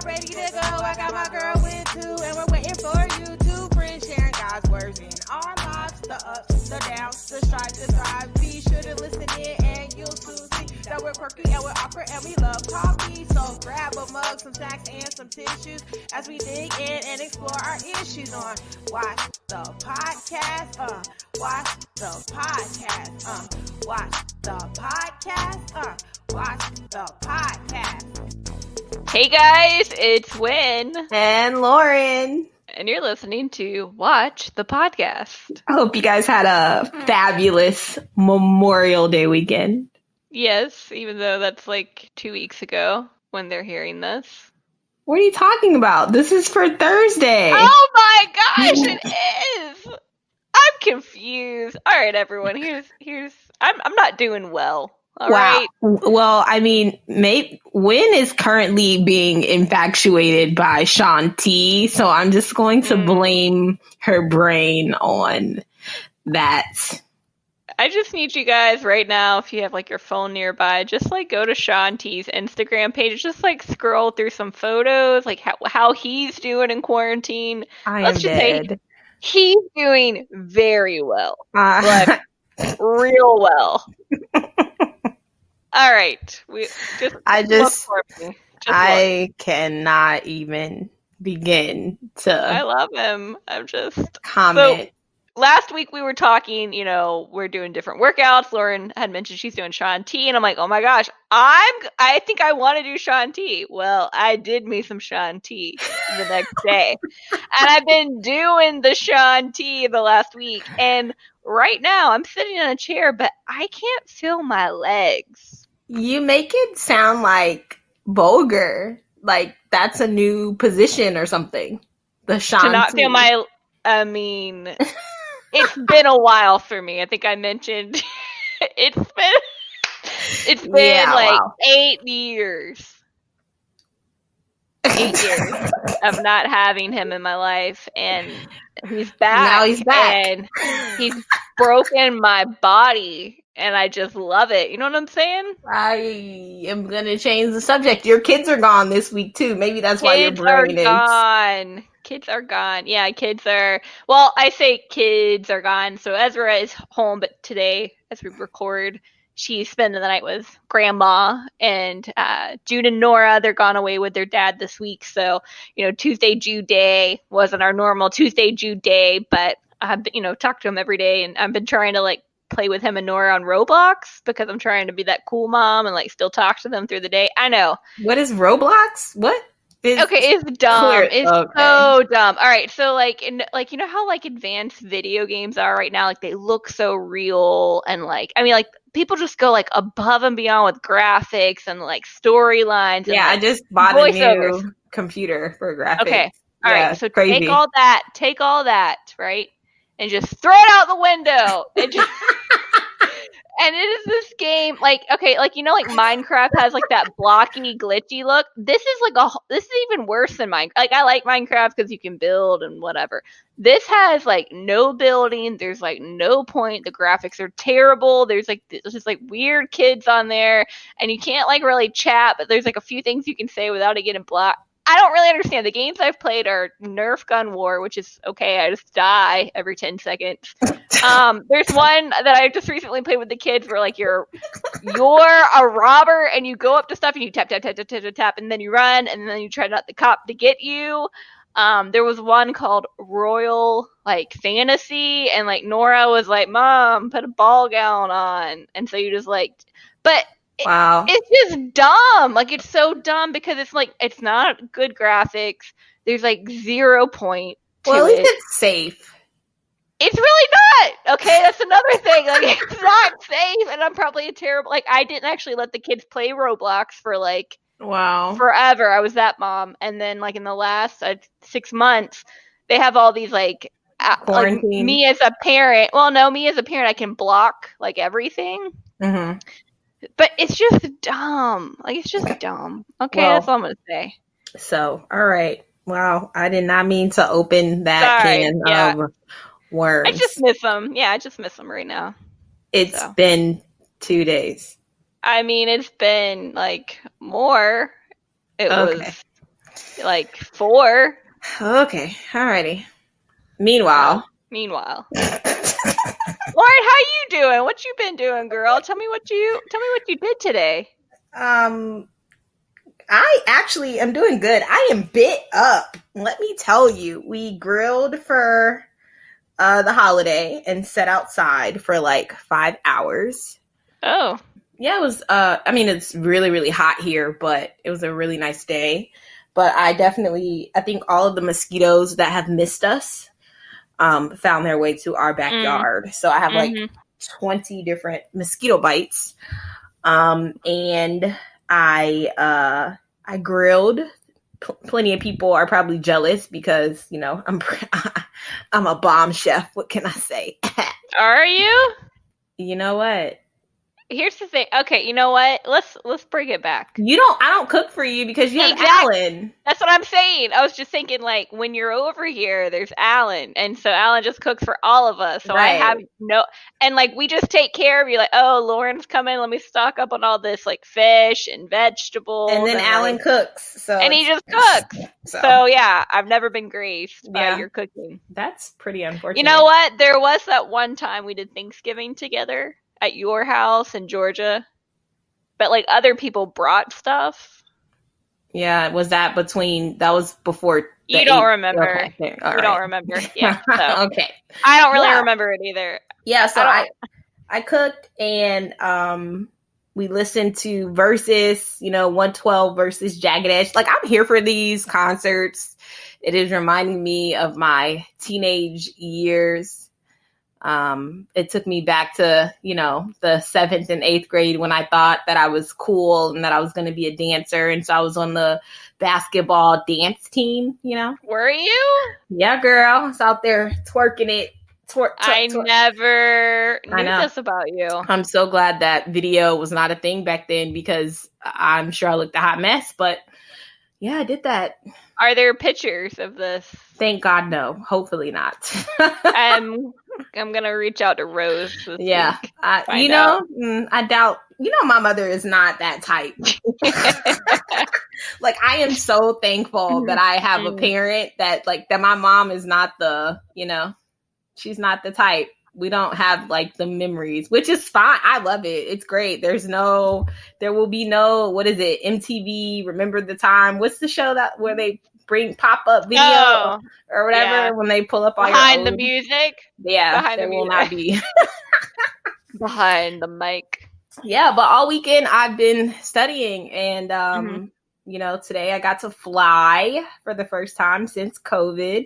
ready to go. I got my girl Wynn too, and we're waiting for you to friends sharing God's words in our lives. The ups, the downs, the strides, the thrives. Be sure to listen in, and you'll soon see that we're quirky and we're awkward, and we love coffee. So grab a mug, some snacks, and some tissues as we dig in and explore our issues on Watch the Podcast. Watch the podcast. Watch the podcast. Watch the podcast. Hey guys, it's Wynn and Lorin, and you're listening to Watch the Podcast. I hope you guys had a fabulous Memorial Day weekend. Yes, even though that's like 2 weeks ago when they're hearing this. What are you talking about? This is for Thursday. Oh my gosh, it is! I'm confused. All right, everyone, here's I'm not doing well. All right. Well, I mean, Wynn is currently being infatuated by Shanti, so I'm just going to blame her brain on that. I just need you guys right now, if you have like your phone nearby, just like go to Shanti's Instagram page, just like scroll through some photos, like how he's doing in quarantine. Let's just say he's doing very well, like real well. All right, I cannot even begin to. I love him. I'm just comment. So, last week we were talking, we're doing different workouts. Lorin had mentioned she's doing Shanti, and I'm like, oh my gosh, I think I want to do Shanti. Well, I did me some Shanti the next day, and I've been doing the Shanti the last week, and right now I'm sitting in a chair, but I can't feel my legs. You make it sound like vulgar, like that's a new position or something. The Shanti. To not feel it's been a while for me. I think I mentioned it's been 8 years. 8 years of not having him in my life, and he's back. Now he's back. And he's broken my body, and I just love it. You know what I'm saying? I am going to change the subject. Your kids are gone this week, too. Maybe that's why your brain is gone. Kids are gone. Yeah, I say kids are gone. So Ezra is home, but today, as we record, she's spending the night with grandma, and Jude and Nora, they're gone away with their dad this week. So, Tuesday Jude Day wasn't our normal Tuesday Jude Day, but I've talked to him every day, and I've been trying to play with him and Nora on Roblox because I'm trying to be that cool mom and still talk to them through the day. I know. What is Roblox? What? It's dumb. It's so dumb. All right, so how advanced video games are right now, they look so real, and people just go above and beyond with graphics and storylines. Yeah, and, I just bought a new computer for graphics. Okay, all right, so crazy. take all that, right, and just throw it out the window. And it is this game, Minecraft has that blocky, glitchy look. This is even worse than Minecraft. I like Minecraft because you can build and whatever. This has no building. There's no point. The graphics are terrible. There's just weird kids on there, and you can't really chat. But there's a few things you can say without it getting blocked. I don't really understand. The games I've played are Nerf Gun War, which is okay. I just die every 10 seconds. There's one that I just recently played with the kids where you're a robber and you go up to stuff and you tap, tap, tap, tap, tap, tap, tap, and then you run and then you try not the cop to get you. There was one called Royal Fantasy, and Nora was like, "Mom, put a ball gown on," and so you just but. Wow. It's just dumb. It's so dumb because it's not good graphics. There's 0 point to Well, at least it. it's safe. It's really not. Okay, that's another thing. It's not safe, and I'm probably a terrible. I didn't actually let the kids play Roblox for wow, forever. I was that mom, and then in the last 6 months, they have all these quarantine. Me as a parent. Well, no, me as a parent, I can block everything. Mm-hmm. But it's just dumb. It's just dumb. Okay, that's all I'm going to say. So, all right. Wow, I did not mean to open that can of worms. I just miss them. Yeah, I just miss them right now. It's been 2 days. I mean, it's been more. It was Like 4. Okay, alrighty. Meanwhile. Meanwhile. Lauren, how you doing? What you been doing, girl? Tell me what you did today. I actually am doing good. I am bit up. Let me tell you, we grilled for the holiday and sat outside for like 5 hours. Oh. Yeah, it was, I mean, it's really, really hot here, but it was a really nice day. But I think all of the mosquitoes that have missed us found their way to our backyard. So I have like 20 different mosquito bites. And I grilled. Plenty of people are probably jealous because, you know, I'm a bomb chef. What can I say? Are you? You know what? Here's the thing. Okay, you know what? Let's bring it back. I don't cook for you because you have Alan. That's what I'm saying. I was just thinking, like, when you're over here, there's Alan, and so Alan just cooks for all of us. So Right. I have and like we just take care of you. Like, oh, Lauren's coming. Let me stock up on all this like fish and vegetables. And then Alan cooks. And he just cooks. So yeah, I've never been graced by your cooking. That's pretty unfortunate. You know what? There was that one time we did Thanksgiving together at your house in Georgia, but like other people brought stuff. Yeah, was that before? You don't remember. Okay. You don't remember. Yeah. So. Okay. I don't really remember it either. Yeah. So I cooked and we listened to Versus, 112 versus Jagged Edge. Like, I'm here for these concerts. It is reminding me of my teenage years. It took me back to, the 7th and 8th grade when I thought that I was cool and that I was going to be a dancer. And so I was on the basketball dance team, Were you? Yeah, girl. I was out there twerking it. Twerk. I never knew this about you. I'm so glad that video was not a thing back then because I'm sure I looked a hot mess, but yeah, I did that. Are there pictures of this? Thank God, no. Hopefully not. I'm going to reach out to Rose this week. I doubt, my mother is not that type. Like, I am so thankful that I have a parent that my mom is not she's not the type. We don't have like the memories, which is fine. I love it. It's great. There will be no, what is it? MTV, Remember the Time. What's the show where they bring pop-up video or whatever when they pull up all behind the music? Yeah, there will not be. Behind the mic. Yeah, but all weekend I've been studying and, today I got to fly for the first time since COVID.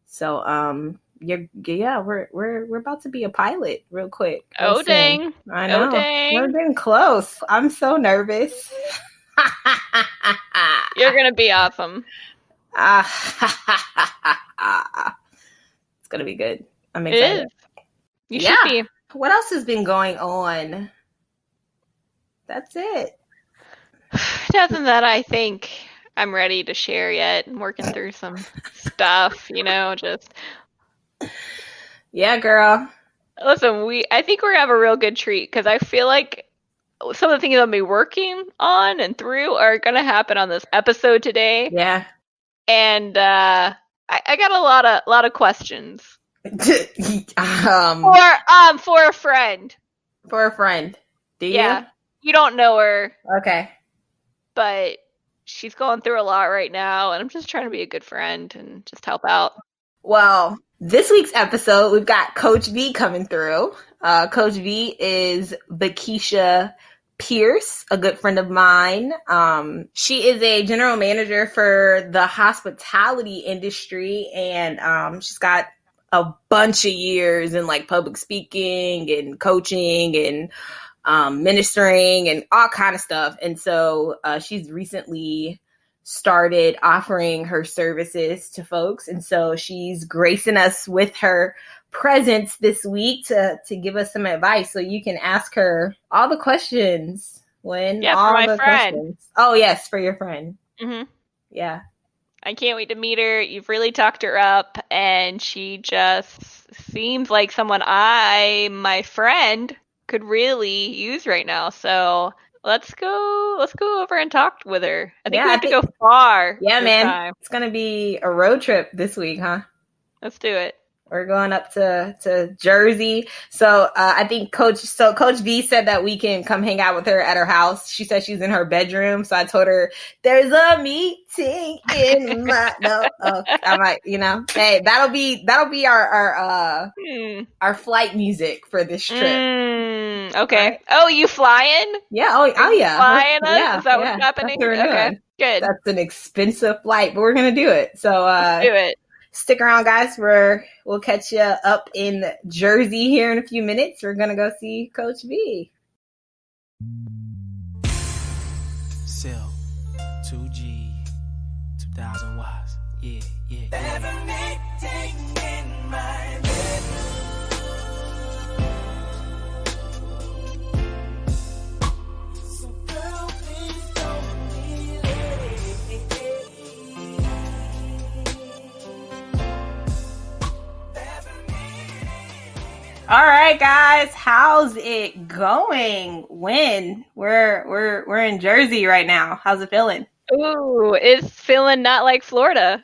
So, we're about to be a pilot real quick. Oh, dang. I know. Oh, dang. We're getting close. I'm so nervous. You're going to be awesome. It's going to be good. I'm excited. It is. You should be. What else has been going on? That's it. Nothing that I think I'm ready to share yet. I'm working through some stuff, just... Yeah, girl. Listen, I think we're gonna have a real good treat because I feel like some of the things I'll be working on and through are gonna happen on this episode today. Yeah. And I got a lot of questions. For a friend. For a friend. Do you? Yeah. You don't know her. Okay. But she's going through a lot right now, and I'm just trying to be a good friend and just help out. Well, this week's episode, we've got Coach V coming through. Coach V is Veketia Pierce, a good friend of mine. She is a general manager for the hospitality industry, and she's got a bunch of years in like public speaking and coaching and ministering and all kind of stuff. And so she's recently started offering her services to folks. And so she's gracing us with her presence this week to give us some advice. So you can ask her all the questions when all for my the friend. Questions. Oh, yes, for your friend. Mm-hmm. Yeah. I can't wait to meet her. You've really talked her up, and she just seems like someone my friend, could really use right now. So let's go over and talk with her. I think Yeah, we have to go far. Yeah, this man. time. It's going to be a road trip this week, huh? Let's do it. We're going up to Jersey. So I think Coach V said that we can come hang out with her at her house. She said she's in her bedroom. So I told her there's a meeting in my I'm like, hey, that'll be our flight music for this trip. Okay. Right. Oh, you flying? Yeah. Oh yeah. Flying us? Yeah, Is that what's happening? That's what we're doing. Good. That's an expensive flight, but we're gonna do it. So let's do it. Stick around, guys. We'll catch you up in Jersey here in a few minutes. We're gonna go see Coach V. Cell 2G 2000 watts. Yeah. In my All right, guys, how's it going? Wynn, we're in Jersey right now. How's it feeling? Ooh, it's feeling not like Florida.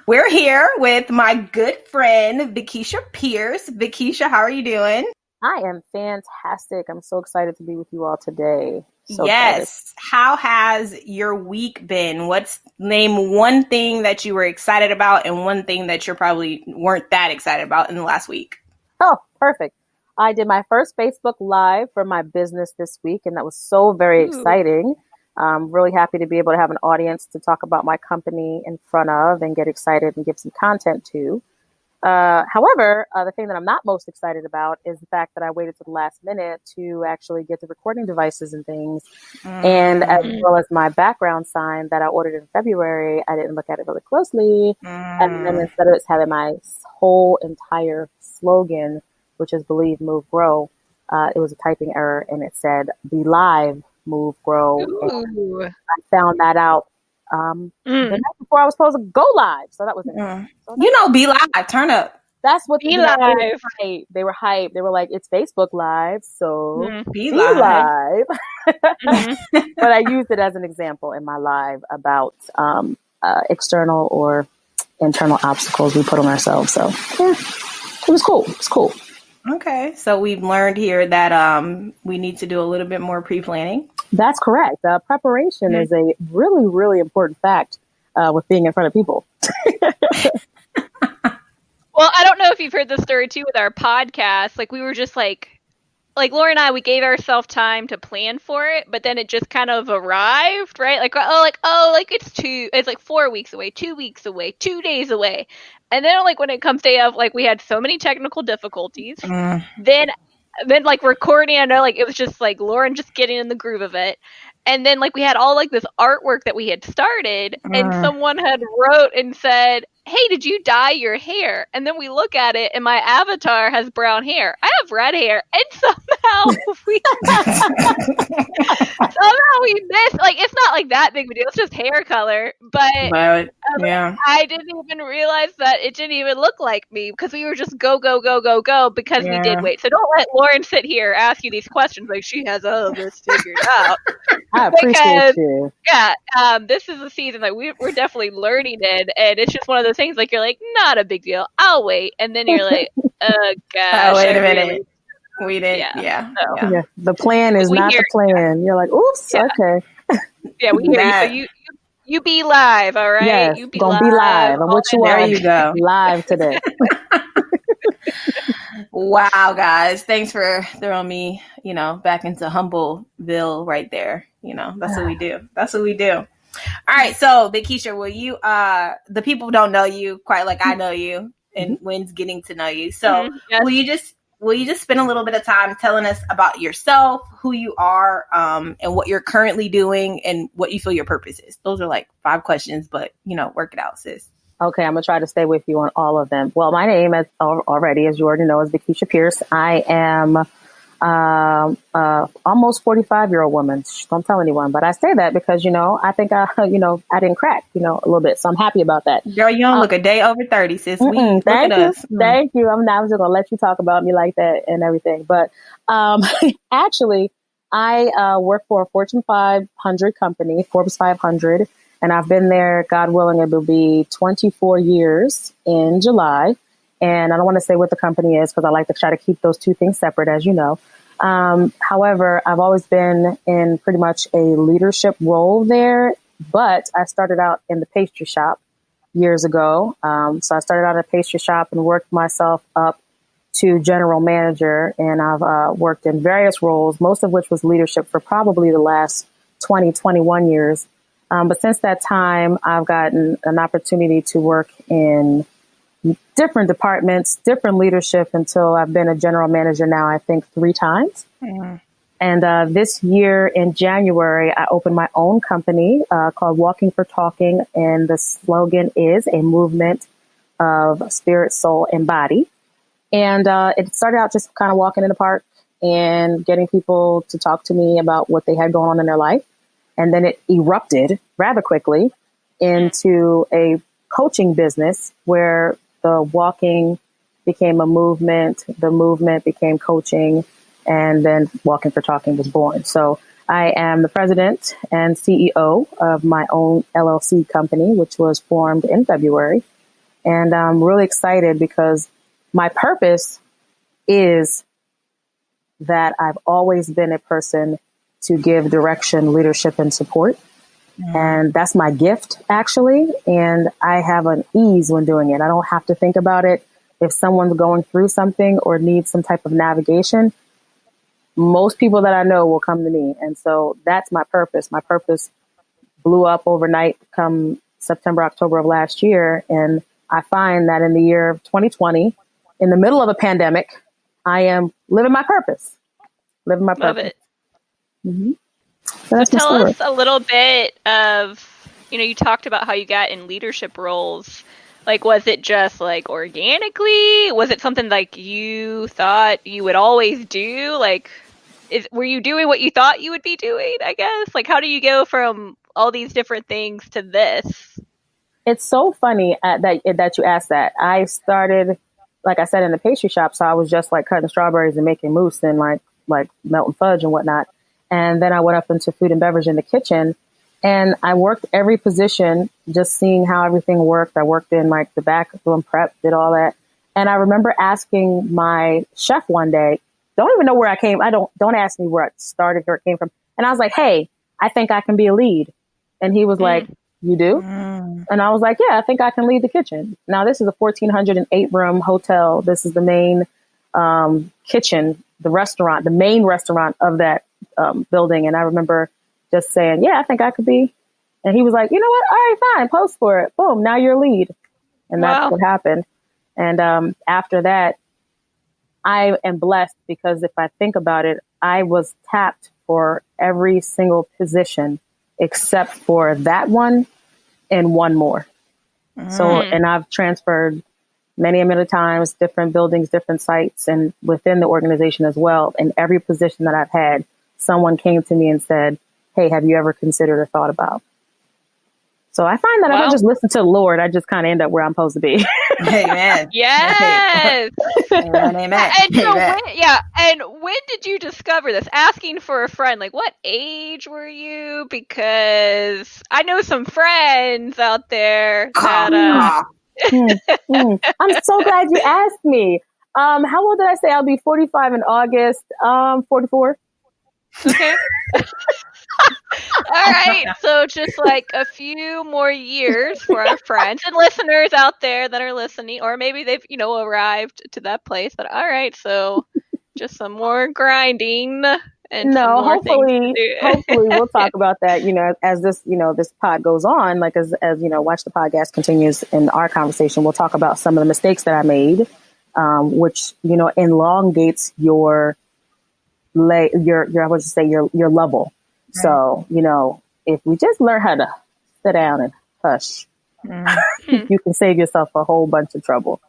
We're here with my good friend Veketia Pierce. Veketia, how are you doing? I am fantastic. I'm so excited to be with you all today. Yes. How has your week been? Name one thing that you were excited about and one thing that you probably weren't that excited about in the last week? Oh, perfect. I did my first Facebook Live for my business this week, and that was so very exciting. I'm really happy to be able to have an audience to talk about my company in front of and get excited and give some content to. However, the thing that I'm not most excited about is the fact that I waited to the last minute to actually get the recording devices and things. And as well as my background sign that I ordered in February, I didn't look at it really closely. And then instead of it having my whole entire slogan, which is Believe, Move, Grow, it was a typing error and it said Be Live, Move, Grow. And I found that out the night before I was supposed to go live. So that was it. So Be Live, turn up. That's what Be Live. They were hyped. They were like, it's Facebook Live, so Be Live. But I used it as an example in my live about external or internal obstacles we put on ourselves. So yeah, it was cool. It's cool. Okay, so we've learned here that we need to do a little bit more pre-planning. That's correct. Preparation is a really, really important fact with being in front of people. Well, I don't know if you've heard the story too with our podcast. Like we were just like Laura and I, we gave ourselves time to plan for it, but then it just kind of arrived, right? It's like 4 weeks away, 2 weeks away, 2 days away. And then like when it comes day of, like we had so many technical difficulties. Then like recording, I know like it was just like Lauren just getting in the groove of it. And then like we had all like this artwork that we had started and someone had wrote and said, hey, did you dye your hair? And then we look at it and my avatar has brown hair. I have red hair. And somehow we missed, like, it's not like that big of a deal. It's just hair color. But yeah, I didn't even realize that it didn't even look like me because we were just go because we did wait. So don't let Lauren sit here ask you these questions like she has all of this figured out. I appreciate you. Yeah, this is a season that we're definitely learning in, and it's just one of those things like you're like, not a big deal, I'll wait, and then you're like, oh gosh, wait a minute, we didn't, yeah. The plan is not the plan. You're like, oops, okay. Yeah, we hear you. So you be live, all right? Yes, you be gonna be live. I'm what you there are. You go, live today. Wow, guys, thanks for throwing me, back into Humbleville right there. That's what we do. That's what we do. All right. So Veketia, will you, the people don't know you quite like I know you and Wynn's getting to know you. So will you just spend a little bit of time telling us about yourself, who you are, and what you're currently doing and what you feel your purpose is? Those are like 5 questions, but work it out, sis. Okay, I'm going to try to stay with you on all of them. Well, my name, as you already know, is Veketia Pierce. I am almost 45-year-old woman. Don't tell anyone, but I say that because, I think, I didn't crack, a little bit. So I'm happy about that. Girl, you don't look a day over 30, sis. Thank you. I'm just going to let you talk about me like that and everything. But actually, I work for a Fortune 500 company, Forbes 500, and I've been there, God willing, it will be 24 years in July. And I don't want to say what the company is because I like to try to keep those two things separate, as you know. However, I've always been in pretty much a leadership role there, but I started out in the pastry shop years ago. So I started out at a pastry shop and worked myself up to general manager, and I've worked in various roles, most of which was leadership for probably the last 20, 21 years. But since that time, I've gotten an opportunity to work in different departments, different leadership until I've been a general manager now, I think 3 times. Mm-hmm. And this year in January, I opened my own company called Walking for Talking. And the slogan is a movement of spirit, soul, and body. And it started out just kind of walking in the park and getting people to talk to me about what they had going on in their life. And then it erupted rather quickly into a coaching business where the walking became a movement, the movement became coaching, and then Walking for Talking was born. So I am the president and CEO of my own LLC company, which was formed in February. And I'm really excited because my purpose is that I've always been a person to give direction, leadership, and support. And that's my gift, actually. And I have an ease when doing it. I don't have to think about it. If someone's going through something or needs some type of navigation, most people that I know will come to me. And so that's my purpose. My purpose blew up overnight come September, October of last year. And I find that in the year of 2020, in the middle of a pandemic, I am living my purpose. Living my purpose. Love it. Mm-hmm. So tell us a little bit of, you talked about how you got in leadership roles. Like, was it just like organically? Was it something like you thought you would always do? Like, were you doing what you thought you would be doing, I guess? Like, how do you go from all these different things to this? It's so funny that you asked that. I started, like I said, in the pastry shop. So I was just like cutting strawberries and making mousse and like melting fudge and whatnot. And then I went up into food and beverage in the kitchen, and I worked every position, just seeing how everything worked. I worked in like the back room prep, did all that. And I remember asking my chef one day, don't even know where I came. Don't ask me where I started or it came from. And I was like, hey, I think I can be a lead. And he was like, you do? And I was like, yeah, I think I can lead the kitchen. Now, this is a 1,408 room hotel. This is the main kitchen, the restaurant, the main restaurant of that building. And I remember just saying, yeah, I think I could be. And he was like, you know what? All right, fine. Post for it. Boom. Now you're lead. And that's what happened. And after that, I am blessed because if I think about it, I was tapped for every single position except for that one and one more. So, and I've transferred many times, different buildings, different sites, and within the organization as well. In every position that I've had, someone came to me and said, hey, have you ever considered or thought about? So I find that if I just listen to the Lord, I just kind of end up where I'm supposed to be. Amen. Yes. Amen. Amen. And so when did you discover this? Asking for a friend, like what age were you? Because I know some friends out there that I'm so glad you asked me. How old did I say? I'll be 45 in August. 44. Okay. All right. So just like a few more years for our friends and listeners out there that are listening, or maybe they've, arrived to that place. But all right. So just some more grinding and some more hopefully we'll talk about that, as this, this pod goes on, like as Watch the Podcast continues in our conversation, we'll talk about some of the mistakes that I made, which, elongates your level. So, if we just learn how to sit down and hush, you can save yourself a whole bunch of trouble.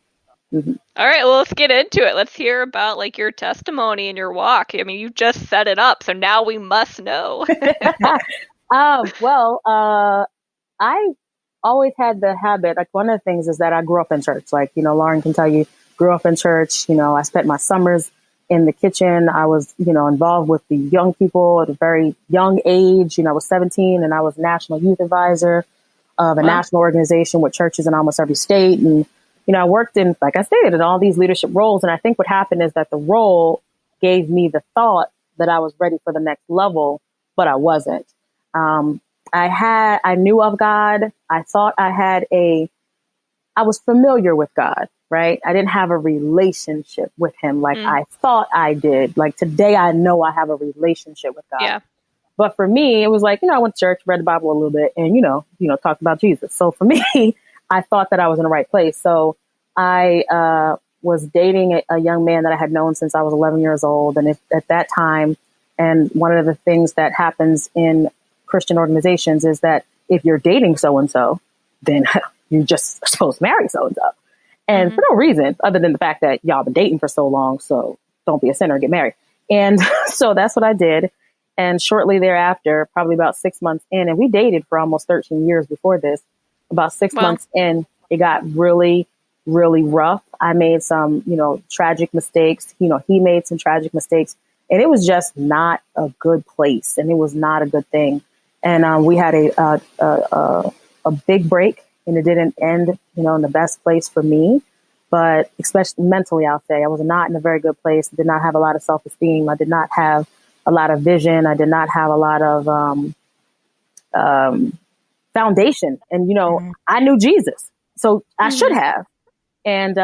Mm-hmm. All right, well, let's get into it. Let's hear about like your testimony and your walk. I mean, you just set it up, so now we must know. I always had the habit, like one of the things is that I grew up in church. Like, Lorin can tell you, grew up in church. I spent my summers in the kitchen. I was, involved with the young people at a very young age. I was 17 and I was national youth advisor of a national organization with churches in almost every state. And, I worked in, like I said, in all these leadership roles. And I think what happened is that the role gave me the thought that I was ready for the next level, but I wasn't. I knew of God. I thought I was familiar with God, right? I didn't have a relationship with him like I thought I did. Like today, I know I have a relationship with God. Yeah. But for me, it was like, I went to church, read the Bible a little bit and, talked about Jesus. So for me, I thought that I was in the right place. So I was dating a young man that I had known since I was 11 years old. And at that time, and one of the things that happens in Christian organizations is that if you're dating so-and-so, then you just are supposed to marry so-and-so. And for no reason other than the fact that y'all been dating for so long. So don't be a sinner, get married. And so that's what I did. And shortly thereafter, probably about 6 months in, and we dated for almost 13 years before this, about 6 months in, it got really, really rough. I made some, tragic mistakes. He made some tragic mistakes and it was just not a good place. And it was not a good thing. And we had a big break and it didn't end, in the best place for me. But especially mentally, I'll say I was not in a very good place. I did not have a lot of self-esteem. I did not have a lot of vision. I did not have a lot of foundation. And, I knew Jesus, so I should have. And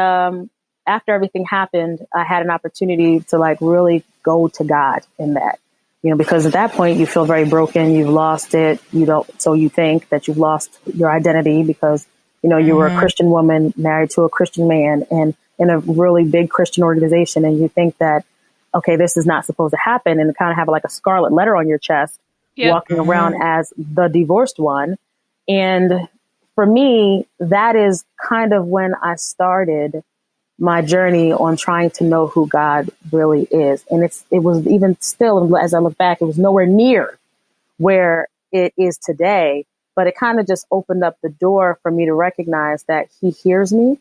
after everything happened, I had an opportunity to really go to God in that, because at that point you feel very broken. You've lost it. So you think that you've lost your identity because, you were a Christian woman married to a Christian man and in a really big Christian organization. And you think that, okay, this is not supposed to happen. And kind of have a scarlet letter on your chest, walking around as the divorced one. And for me, that is kind of when I started my journey on trying to know who God really is. And it was even still, as I look back, it was nowhere near where it is today, but it kind of just opened up the door for me to recognize that he hears me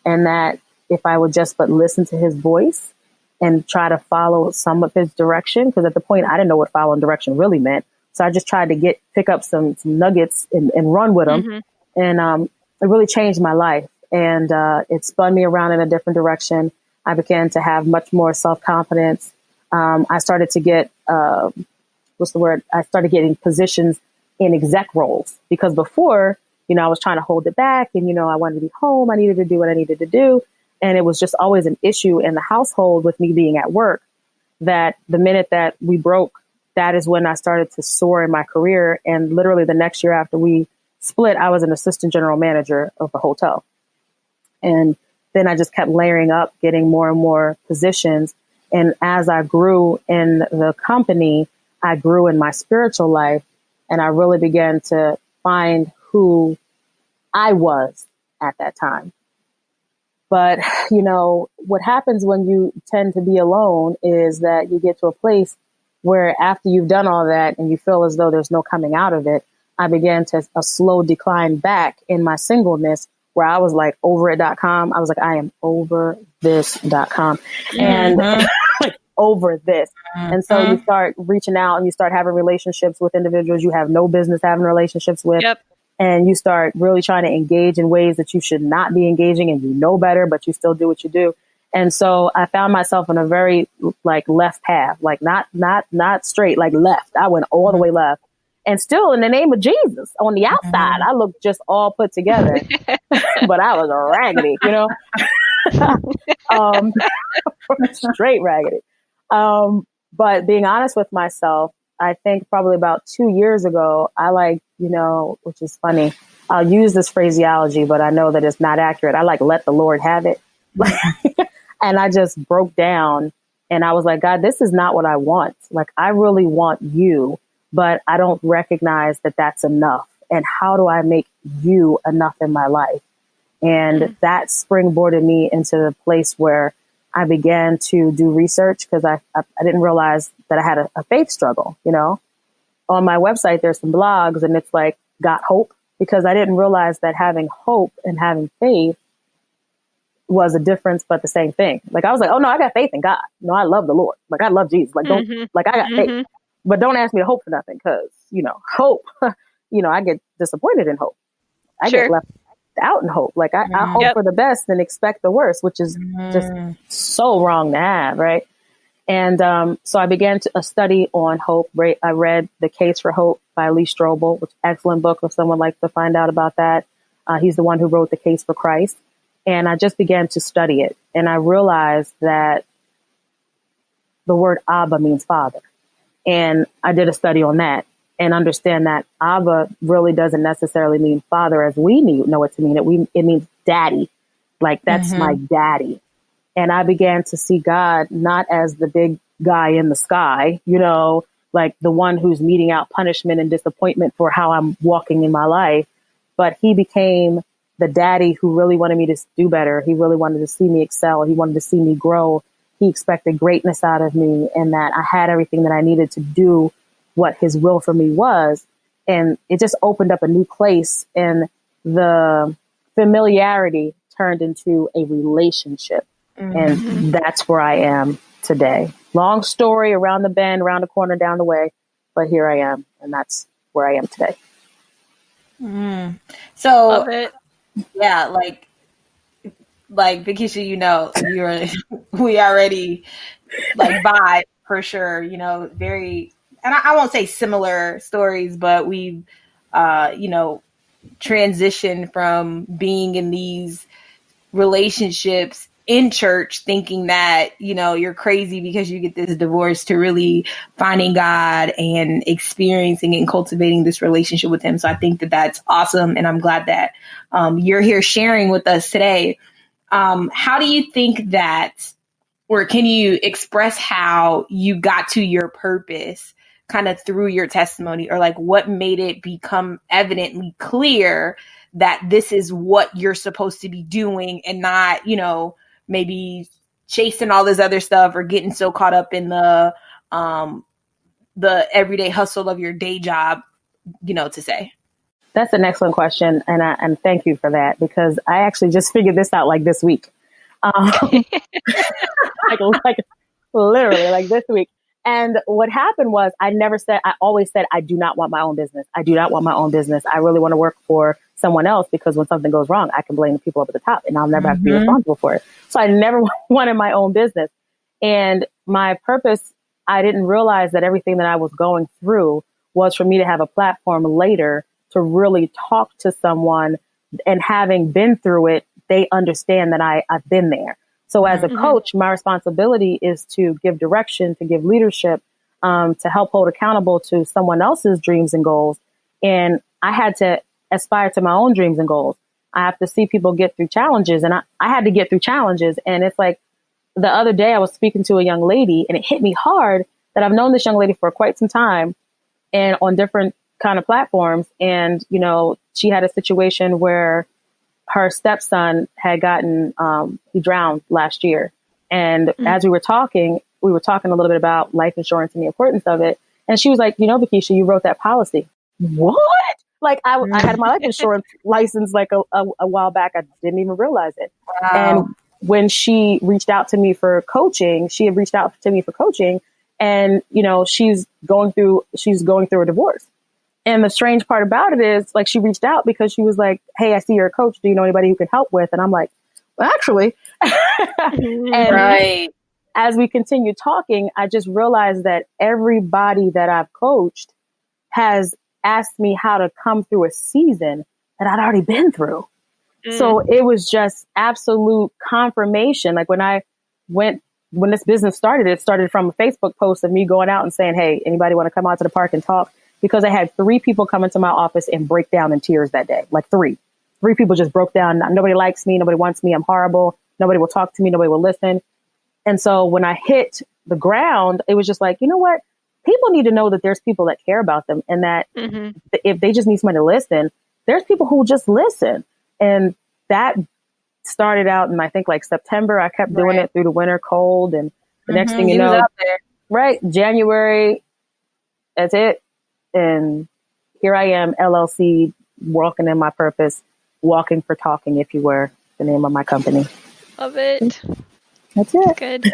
and that if I would just but listen to his voice and try to follow some of his direction, because at the point I didn't know what following direction really meant. So I just tried to pick up some nuggets and run with them. And it really changed my life. And it spun me around in a different direction. I began to have much more self-confidence. I started to get, I started getting positions in exec roles because before, I was trying to hold it back and, I wanted to be home. I needed to do what I needed to do. And it was just always an issue in the household with me being at work that the minute that we broke, that is when I started to soar in my career. And literally the next year after we split, I was an assistant general manager of a hotel. And then I just kept layering up, getting more and more positions. And as I grew in the company, I grew in my spiritual life and I really began to find who I was at that time. But, what happens when you tend to be alone is that you get to a place where after you've done all that and you feel as though there's no coming out of it, I began to a slow decline back in my singleness where I was like over it.com. I was like, I am over this.com and over this. And so you start reaching out and you start having relationships with individuals you have no business having relationships with. Yep. And you start really trying to engage in ways that you should not be engaging and better, but you still do what you do. And so I found myself in a very left path, not straight, left. I went all the way left and still in the name of Jesus on the outside, I looked just all put together, but I was raggedy, straight raggedy. But being honest with myself, I think probably about 2 years ago, which is funny. I'll use this phraseology, but I know that it's not accurate. I let the Lord have it. And I just broke down and I was like, God, this is not what I want. I really want you, but I don't recognize that that's enough. And how do I make you enough in my life? And that springboarded me into the place where I began to do research because I didn't realize that I had a faith struggle, On my website, there's some blogs and it's got hope because I didn't realize that having hope and having faith was a difference, but the same thing. Like I was like, oh no, I got faith in God. No, I love the Lord. Like I love Jesus. Like don't like I got faith, but don't ask me to hope for nothing because hope. I get disappointed in hope. I get left out in hope. Like I hope for the best and expect the worst, which is just so wrong to have, right? And so I began to study on hope. Right? I read The Case for Hope by Lee Strobel, which is an excellent book if someone likes to find out about that. He's the one who wrote The Case for Christ. And I just began to study it. And I realized that the word Abba means father. And I did a study on that and understand that Abba really doesn't necessarily mean father as we know it to mean. It means daddy. Like that's my daddy. And I began to see God not as the big guy in the sky, like the one who's meting out punishment and disappointment for how I'm walking in my life. But he became the daddy who really wanted me to do better. He really wanted to see me excel. He wanted to see me grow. He expected greatness out of me and that I had everything that I needed to do what his will for me was. And it just opened up a new place, and the familiarity turned into a relationship. And that's where I am today. Long story, around the bend, around the corner, down the way, but here I am. And that's where I am today. So Love it. yeah, like Veketia, we already like vibe for sure, very, and I won't say similar stories, but we've, transitioned from being in these relationships in church thinking that, you're crazy because you get this divorce to really finding God and experiencing and cultivating this relationship with him. So I think that that's awesome. And I'm glad that you're here sharing with us today. How do you think that, or can you express how you got to your purpose kind of through your testimony, or like what made it become evidently clear that this is what you're supposed to be doing and not, maybe chasing all this other stuff or getting so caught up in the everyday hustle of your day job, to say? That's an excellent question. And thank you for that, because I actually just figured this out like this week. Like literally like this week. And what happened was I always said, I do not want my own business. I do not want my own business. I really want to work for someone else because when something goes wrong, I can blame the people up at the top and I'll never have to be responsible for it. So I never wanted my own business. And my purpose, I didn't realize that everything that I was going through was for me to have a platform later to really talk to someone, and having been through it, they understand that I've been there. So as a coach, my responsibility is to give direction, to give leadership, to help hold accountable to someone else's dreams and goals. And I had to aspire to my own dreams and goals. I have to see people get through challenges, and I had to get through challenges. And it's like the other day I was speaking to a young lady, and it hit me hard that I've known this young lady for quite some time and on different kind of platforms. And, she had a situation where her stepson had he drowned last year. And as we were talking a little bit about life insurance and the importance of it. And she was like, Veketia, you wrote that policy. What? Like I had my life insurance license like a while back. I didn't even realize it. Wow. And when she reached out to me for coaching, and, she's going through a divorce. And the strange part about it is, like, she reached out because she was like, hey, I see you're a coach. Do you know anybody who can help with? And I'm like, well, actually. And right. As we continue talking, I just realized that everybody that I've coached has asked me how to come through a season that I'd already been through. So it was just absolute confirmation. Like when this business started, it started from a Facebook post of me going out and saying, hey, anybody want to come out to the park and talk? Because I had 3 people come into my office and break down in tears that day. Like 3 people just broke down. Nobody likes me. Nobody wants me. I'm horrible. Nobody will talk to me. Nobody will listen. And so when I hit the ground, it was just like, you know what? People need to know that there's people that care about them, and that if they just need somebody to listen, there's people who will just listen. And that started out in, I think, like September. I kept doing it through the winter cold. And the next thing you know, January, that's it. And here I am, LLC, walking in my purpose, walking for talking, if you were, the name of my company. Love it. That's it. Good.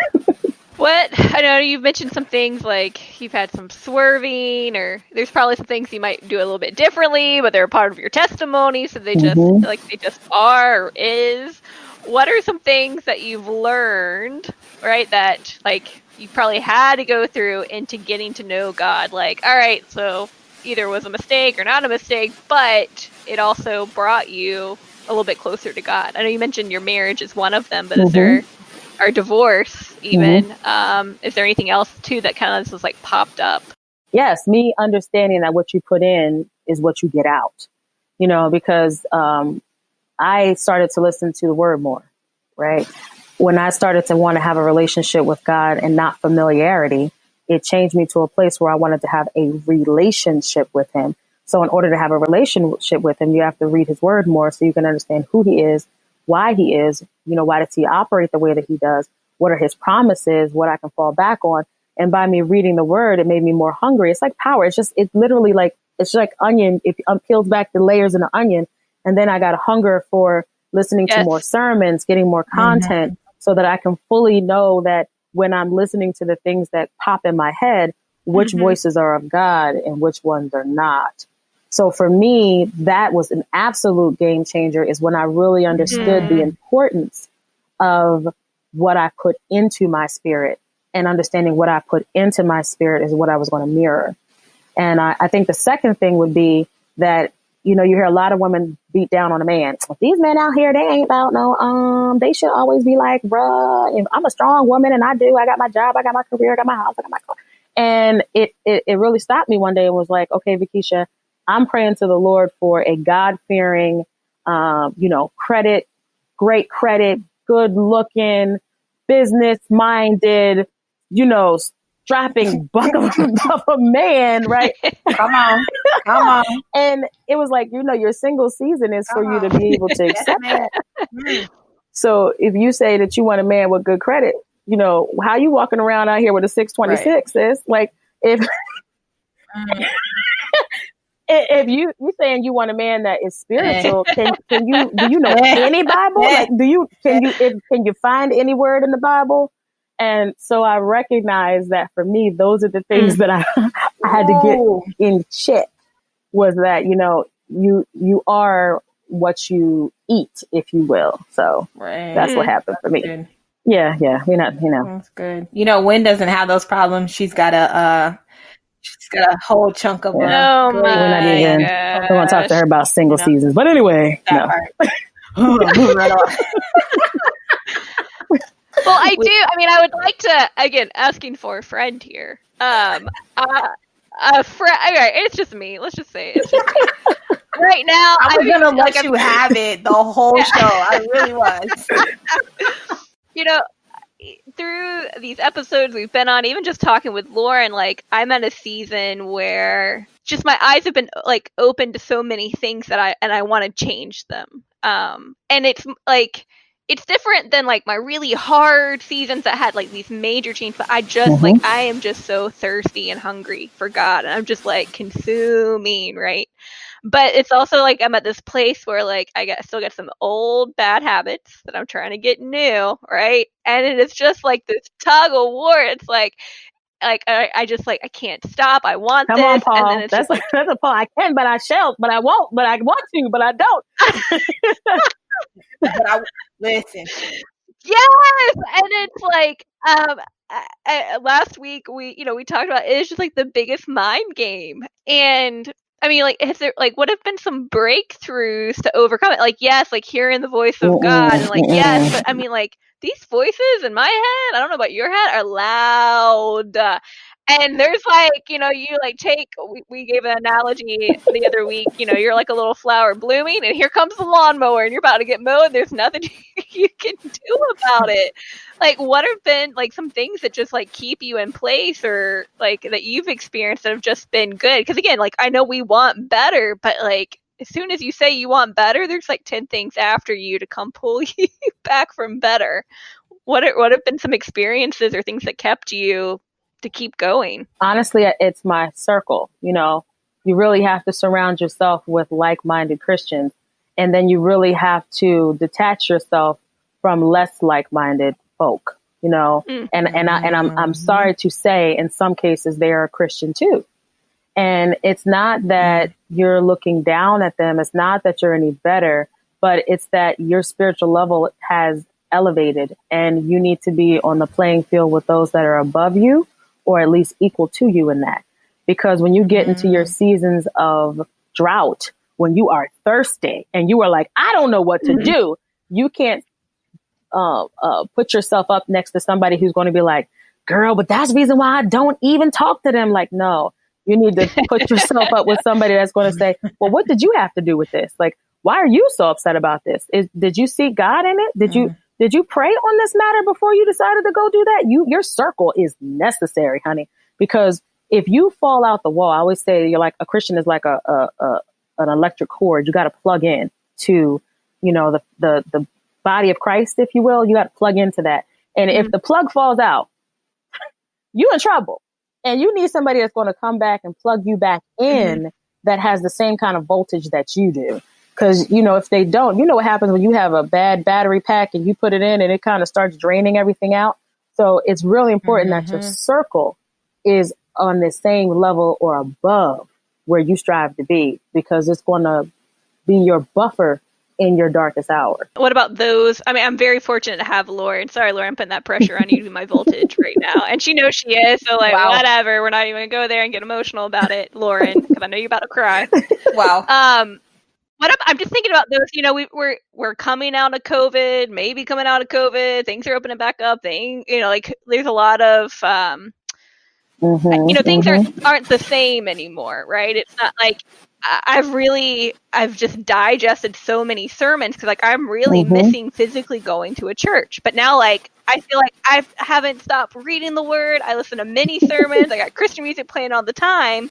What? I know you've mentioned some things like you've had some swerving, or there's probably some things you might do a little bit differently, but they're a part of your testimony, so they just they just are or is. What are some things that you've learned, right? That like you probably had to go through into getting to know God. Like, all right, so either it was a mistake or not a mistake, but it also brought you a little bit closer to God. I know you mentioned your marriage is one of them, but is there, or divorce even, is there anything else too that kind of just like popped up? Yes, me understanding that what you put in is what you get out, you know, because I started to listen to the word more, right? When I started to want to have a relationship with God and not familiarity, it changed me to a place where I wanted to have a relationship with him. So in order to have a relationship with him, you have to read his word more so you can understand who he is, why he is, you know, why does he operate the way that he does? What are his promises? What I can fall back on? And by me reading the word, it made me more hungry. It's like power. It's literally like, it's like onion. If it peels back the layers in the onion, and then I got a hunger for listening to more sermons, getting more content so that I can fully know that when I'm listening to the things that pop in my head, which voices are of God and which ones are not. So for me, that was an absolute game changer, is when I really understood the importance of what I put into my spirit, and understanding what I put into my spirit is what I was going to mirror. And I think the second thing would be that, you know, you hear a lot of women beat down on a man. These men out here, they ain't about no, they should always be like, bruh, if I'm a strong woman and I got my job, I got my career, I got my house, I got my car. And it really stopped me one day and was like, okay, Veketia, I'm praying to the Lord for a God-fearing, great credit, good looking, business-minded, strapping buck of a man, right? Come on. And it was like, your single season is for you to be able to accept that. So if you say that you want a man with good credit, how you walking around out here with a 626 is like, if if you saying you want a man that is spiritual, do you know any Bible? Like, can you find any word in the Bible? And so I recognize that for me, those are the things that I had to get in check, was that, you are what you eat, if you will. So that's what happened for me. Good. Yeah. That's good. Wynn doesn't have those problems. She's got a whole chunk of Oh my We're not even. gosh. We're going to talk to her about single seasons. But anyway, that part. Moving right on. Well, I do. I mean, I would like to, again, asking for a friend here. A friend. Okay, it's just me. Let's just say it's just me. Right now, I was gonna let you have it the whole show. I really was. Through these episodes we've been on, even just talking with Lorin, like, I'm at a season where just my eyes have been like open to so many things that I want to change them. And it's like, it's different than like my really hard seasons that had like these major changes, but I just like, I am just so thirsty and hungry for God, and I'm just like consuming, right? But it's also like I'm at this place where like I still got some old bad habits that I'm trying to get new, right? And it is just like this tug of war. It's like I just like, I can't stop. I want Come this. on, Paul. And then it's that's a Paul. I can, but I shall, but I won't, but I want to, but I don't. But I listen. Yes, and it's like last week we talked about, it's just like the biggest mind game. And I mean, like, has there like, would have been some breakthroughs to overcome it? Like, yes, like hearing the voice of God, and like, yes, but I mean, like, these voices in my head, I don't know about your head, are loud. And there's like, you like we gave an analogy the other week, you're like a little flower blooming, and here comes the lawnmower, and you're about to get mowed. There's nothing you can do about it. Like, what have been like some things that just like keep you in place, or like that you've experienced that have just been good? Because again, like, I know we want better, but like, as soon as you say you want better, there's like 10 things after you to come pull you back from better. What have been some experiences or things that kept you to keep going? Honestly, it's my circle. You really have to surround yourself with like-minded Christians, and then you really have to detach yourself from less like-minded folk, you know, and I'm sorry to say, in some cases they are Christian too. And it's not that you're looking down at them. It's not that you're any better, but it's that your spiritual level has elevated and you need to be on the playing field with those that are above you or at least equal to you in that. Because when you get into your seasons of drought, when you are thirsty and you are like, I don't know what to do, you can't put yourself up next to somebody who's going to be like, girl, but that's the reason why I don't even talk to them. Like, no, you need to put yourself up with somebody that's going to say, well, what did you have to do with this? Like, why are you so upset about this? Did you seek God in it? Did you pray on this matter before you decided to go do that? Your circle is necessary, honey, because if you fall out the wall, I always say you're like, a Christian is like an electric cord. You got to plug in to, you know, the body of Christ, if you will. You got to plug into that. And if the plug falls out, you in trouble. And you need somebody that's going to come back and plug you back in that has the same kind of voltage that you do. Because, you know, if they don't, you know what happens when you have a bad battery pack and you put it in and it kind of starts draining everything out. So it's really important that your circle is on the same level or above where you strive to be, because it's going to be your buffer in your darkest hour. What about those? I mean, I'm very fortunate to have Lorin. Sorry, Lorin, I'm putting that pressure on you to be my voltage right now. And she knows she is. So like, whatever. We're not even going to go there and get emotional about it, Lorin, because I know you're about to cry. Wow. I'm just thinking about those, you know, we're coming out of COVID, maybe coming out of COVID, things are opening back up, you know, like there's a lot of, you know, things aren't the same anymore, right? It's not like I've just digested so many sermons because like I'm really missing physically going to a church. But now like I feel like I haven't stopped reading the word. I listen to many sermons. I got Christian music playing all the time.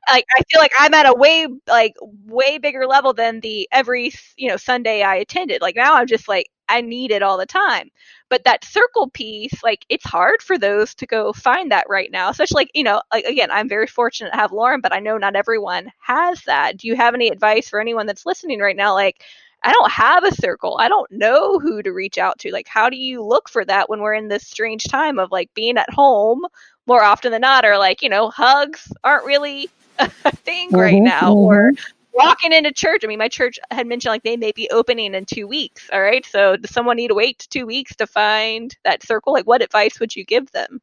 Like I feel like I'm at a way bigger level than the every, you know, Sunday I attended. Like now I'm just like I need it all the time. But that circle piece, like it's hard for those to go find that right now. Especially like, you know, like again, I'm very fortunate to have Lorin, but I know not everyone has that. Do you have any advice for anyone that's listening right now? Like, I don't have a circle. I don't know who to reach out to. Like, how do you look for that when we're in this strange time of like being at home more often than not, or like, you know, hugs aren't really a thing right now, or walking into church. I mean, my church had mentioned like they may be opening in 2 weeks. All right. So does someone need to wait 2 weeks to find that circle? Like what advice would you give them?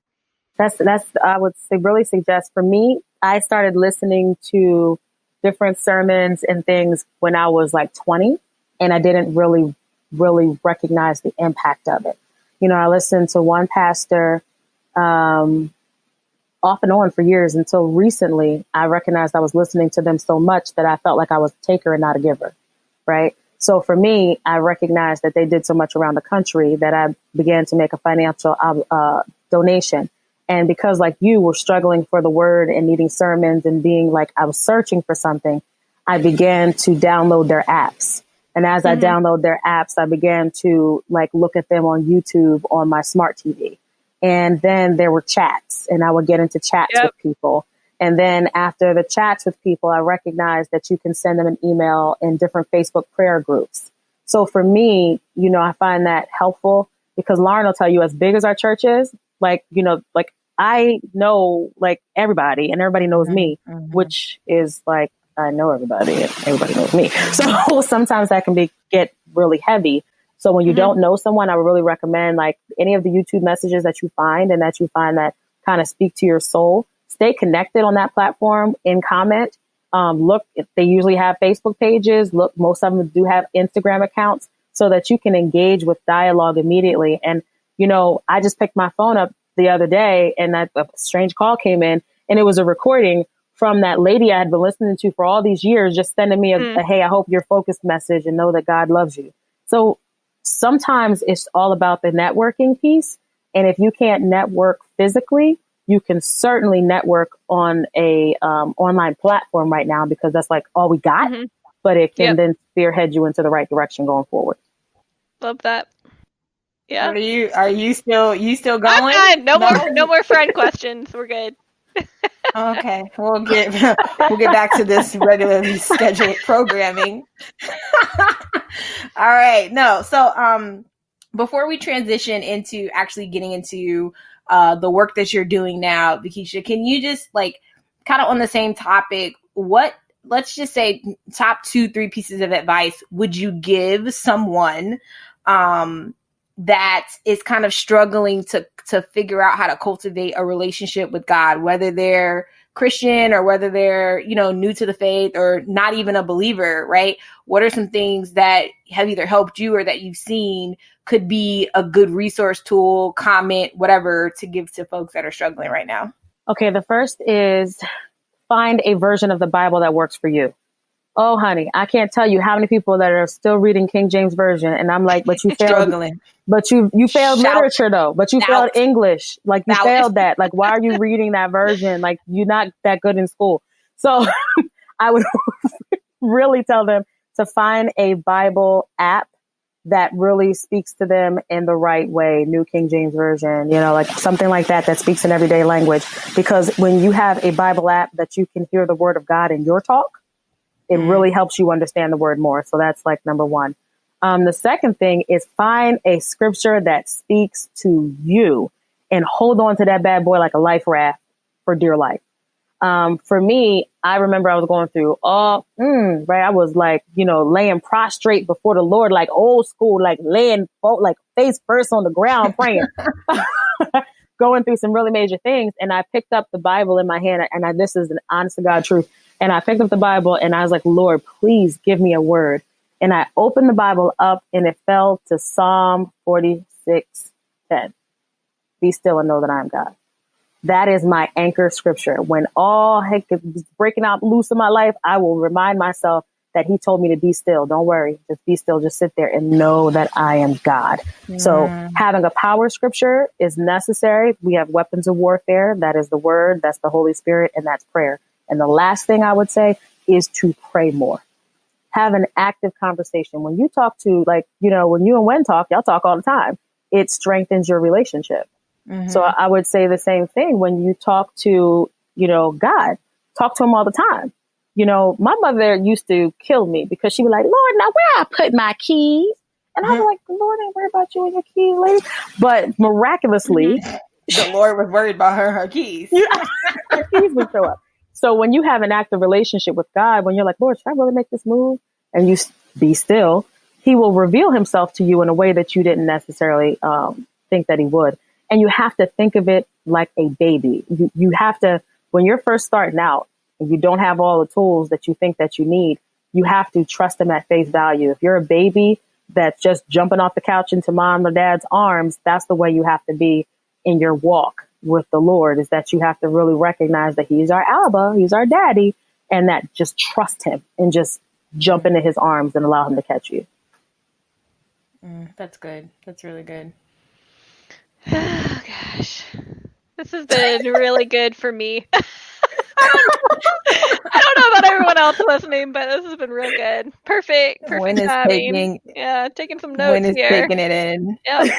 That's I would say really suggest for me, I started listening to different sermons and things when I was like 20, and I didn't really recognize the impact of it. You know, I listened to one pastor, off and on for years until recently. I recognized I was listening to them so much that I felt like I was a taker and not a giver. Right. So for me, I recognized that they did so much around the country that I began to make a financial donation. And because like you were struggling for the word and needing sermons and being like I was searching for something, I began to download their apps. And as I download their apps, I began to like look at them on YouTube on my smart TV. And then there were chats, and I would get into chats with people. And then after the chats with people, I recognized that you can send them an email in different Facebook prayer groups. So for me, you know, I find that helpful because Lorin will tell you, as big as our church is, like, you know, like I know like everybody and everybody knows me, which is like, I know everybody and everybody knows me. So sometimes that can get really heavy. So when you don't know someone, I would really recommend like any of the YouTube messages that you find and that you find that kind of speak to your soul. Stay connected on that platform and comment. Look, if they usually have Facebook pages. Look, most of them do have Instagram accounts so that you can engage with dialogue immediately. And, you know, I just picked my phone up the other day and a strange call came in, and it was a recording from that lady I had been listening to for all these years, just sending me a hey, I hope you're focused message and know that God loves you. So sometimes it's all about the networking piece. And if you can't network physically, you can certainly network on a online platform right now, because that's like all we got, but it can then spearhead you into the right direction going forward. Love that. Yeah. Are you still going? I'm done. No more friend questions. We're good. Okay, we'll get back to this regularly scheduled programming. All right. No. So before we transition into actually getting into the work that you're doing now, Veketia, can you just like kind of on the same topic, let's just say top 2-3 pieces of advice would you give someone that is kind of struggling to figure out how to cultivate a relationship with God, whether they're Christian or whether they're, new to the faith or not even a believer, right? What are some things that have either helped you or that you've seen could be a good resource tool, comment, whatever, to give to folks that are struggling right now? Okay, the first is find a version of the Bible that works for you. Oh, honey, I can't tell you how many people that are still reading King James Version. And I'm like, but you failed. Struggling. But you failed literature though. But you failed English. Like you failed that. Like, why are you reading that version? Like you're not that good in school. So I would really tell them to find a Bible app that really speaks to them in the right way. New King James Version, like something like that speaks in everyday language. Because when you have a Bible app that you can hear the word of God in your talk, it really helps you understand the word more. So that's like number one. The second thing is find a scripture that speaks to you and hold on to that bad boy like a life raft for dear life. For me, I remember I was going through right. I was like, laying prostrate before the Lord, like old school, like laying like face first on the ground praying, going through some really major things. And I picked up the Bible in my hand, and this is an honest to God truth. And I picked up the Bible and I was like, Lord, please give me a word. And I opened the Bible up and it fell to Psalm 46:10. Be still and know that I am God. That is my anchor scripture. When all heck is breaking out loose in my life, I will remind myself that he told me to be still. Don't worry. Just be still. Just sit there and know that I am God. So having a power scripture is necessary. We have weapons of warfare. That is the word. That's the Holy Spirit. And that's prayer. And the last thing I would say is to pray more. Have an active conversation. When you talk to, when you and Wynn talk, y'all talk all the time. It strengthens your relationship. Mm-hmm. So I would say the same thing when you talk to, God, talk to him all the time. My mother used to kill me because she would like, Lord, now where I put my keys? And I was like, Lord, ain't worried about you and your keys, lady. But miraculously, the Lord was worried about her keys. Her keys would show up. So when you have an active relationship with God, when you're like, Lord, should I really make this move? And you be still, he will reveal himself to you in a way that you didn't necessarily think that he would. And you have to think of it like a baby. You have to, when you're first starting out and you don't have all the tools that you think that you need, you have to trust him at face value. If you're a baby that's just jumping off the couch into mom or dad's arms, that's the way you have to be in your walk with the Lord, is that you have to really recognize that he's our Abba, he's our daddy, and that just trust him and just jump into his arms and allow him to catch you. That's good. That's really good. Oh, gosh. This has been really good for me. I don't know about everyone else listening, but this has been real good. Perfect Wynn is timing. Taking some notes Wynn is here. taking it in. Yep.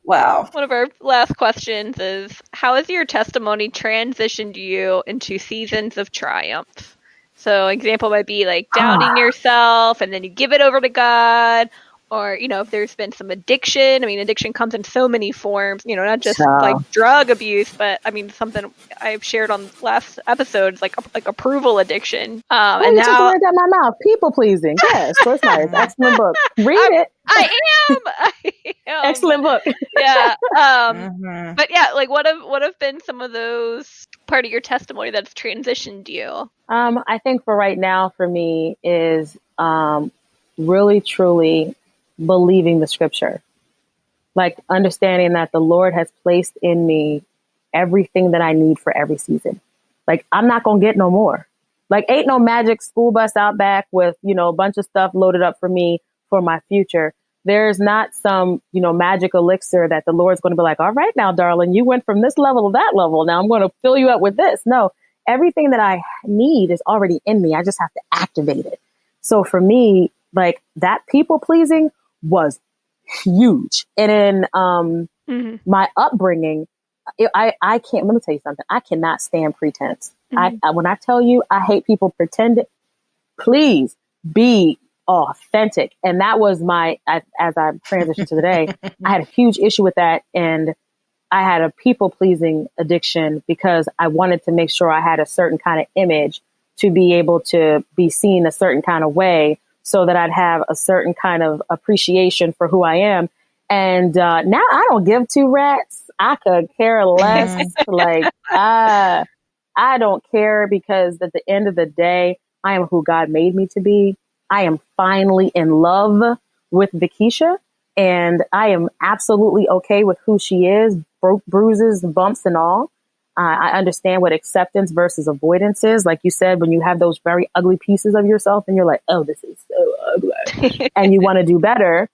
Wow. One of our last questions is, how has your testimony transitioned you into seasons of triumph? So example might be like doubting yourself and then you give it over to God. Or, if there's been some addiction. I mean, addiction comes in so many forms, not just like drug abuse, but I mean, something I've shared on last episodes, like approval addiction. And now took the word out my mouth. People pleasing. Yes, so it's nice. Excellent book. Read it. I am. Excellent book. Yeah. But yeah, like what have been some of those part of your testimony that's transitioned you? I think for right now, for me is really truly believing the scripture, like understanding that the Lord has placed in me everything that I need for every season. Like I'm not going to get no more. Like ain't no magic school bus out back with, a bunch of stuff loaded up for me for my future. There's not some, magic elixir that the Lord's going to be like, all right, now, darling, you went from this level to that level. Now I'm going to fill you up with this. No, everything that I need is already in me. I just have to activate it. So for me, like that people pleasing was huge. And in my upbringing, I can't, let me tell you something. I cannot stand pretense. I when I tell you, I hate people pretending, please be authentic. And that was as I transitioned to today, I had a huge issue with that. And I had a people pleasing addiction because I wanted to make sure I had a certain kind of image to be able to be seen a certain kind of way so that I'd have a certain kind of appreciation for who I am. And now I don't give two rats. I could care less. Like, I don't care, because at the end of the day, I am who God made me to be. I am finally in love with Veketia, and I am absolutely okay with who she is, bruises, bumps, and all. I understand what acceptance versus avoidance is. Like you said, when you have those very ugly pieces of yourself and you're like, oh, this is so ugly, and you want to do better.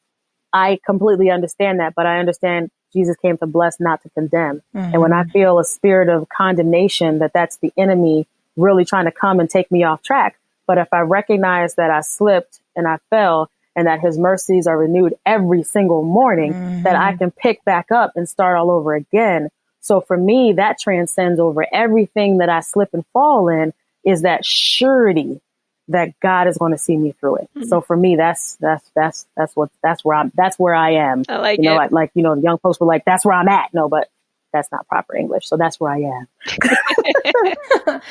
I completely understand that, but I understand Jesus came to bless, not to condemn. And when I feel a spirit of condemnation, that's the enemy really trying to come and take me off track. But if I recognize that I slipped and I fell and that his mercies are renewed every single morning, that I can pick back up and start all over again. So for me, that transcends over everything that I slip and fall in, is that surety that God is going to see me through it. So for me, that's where I am. I like it. Like, the young folks were like, that's where I'm at. No, but that's not proper English. So that's where I am.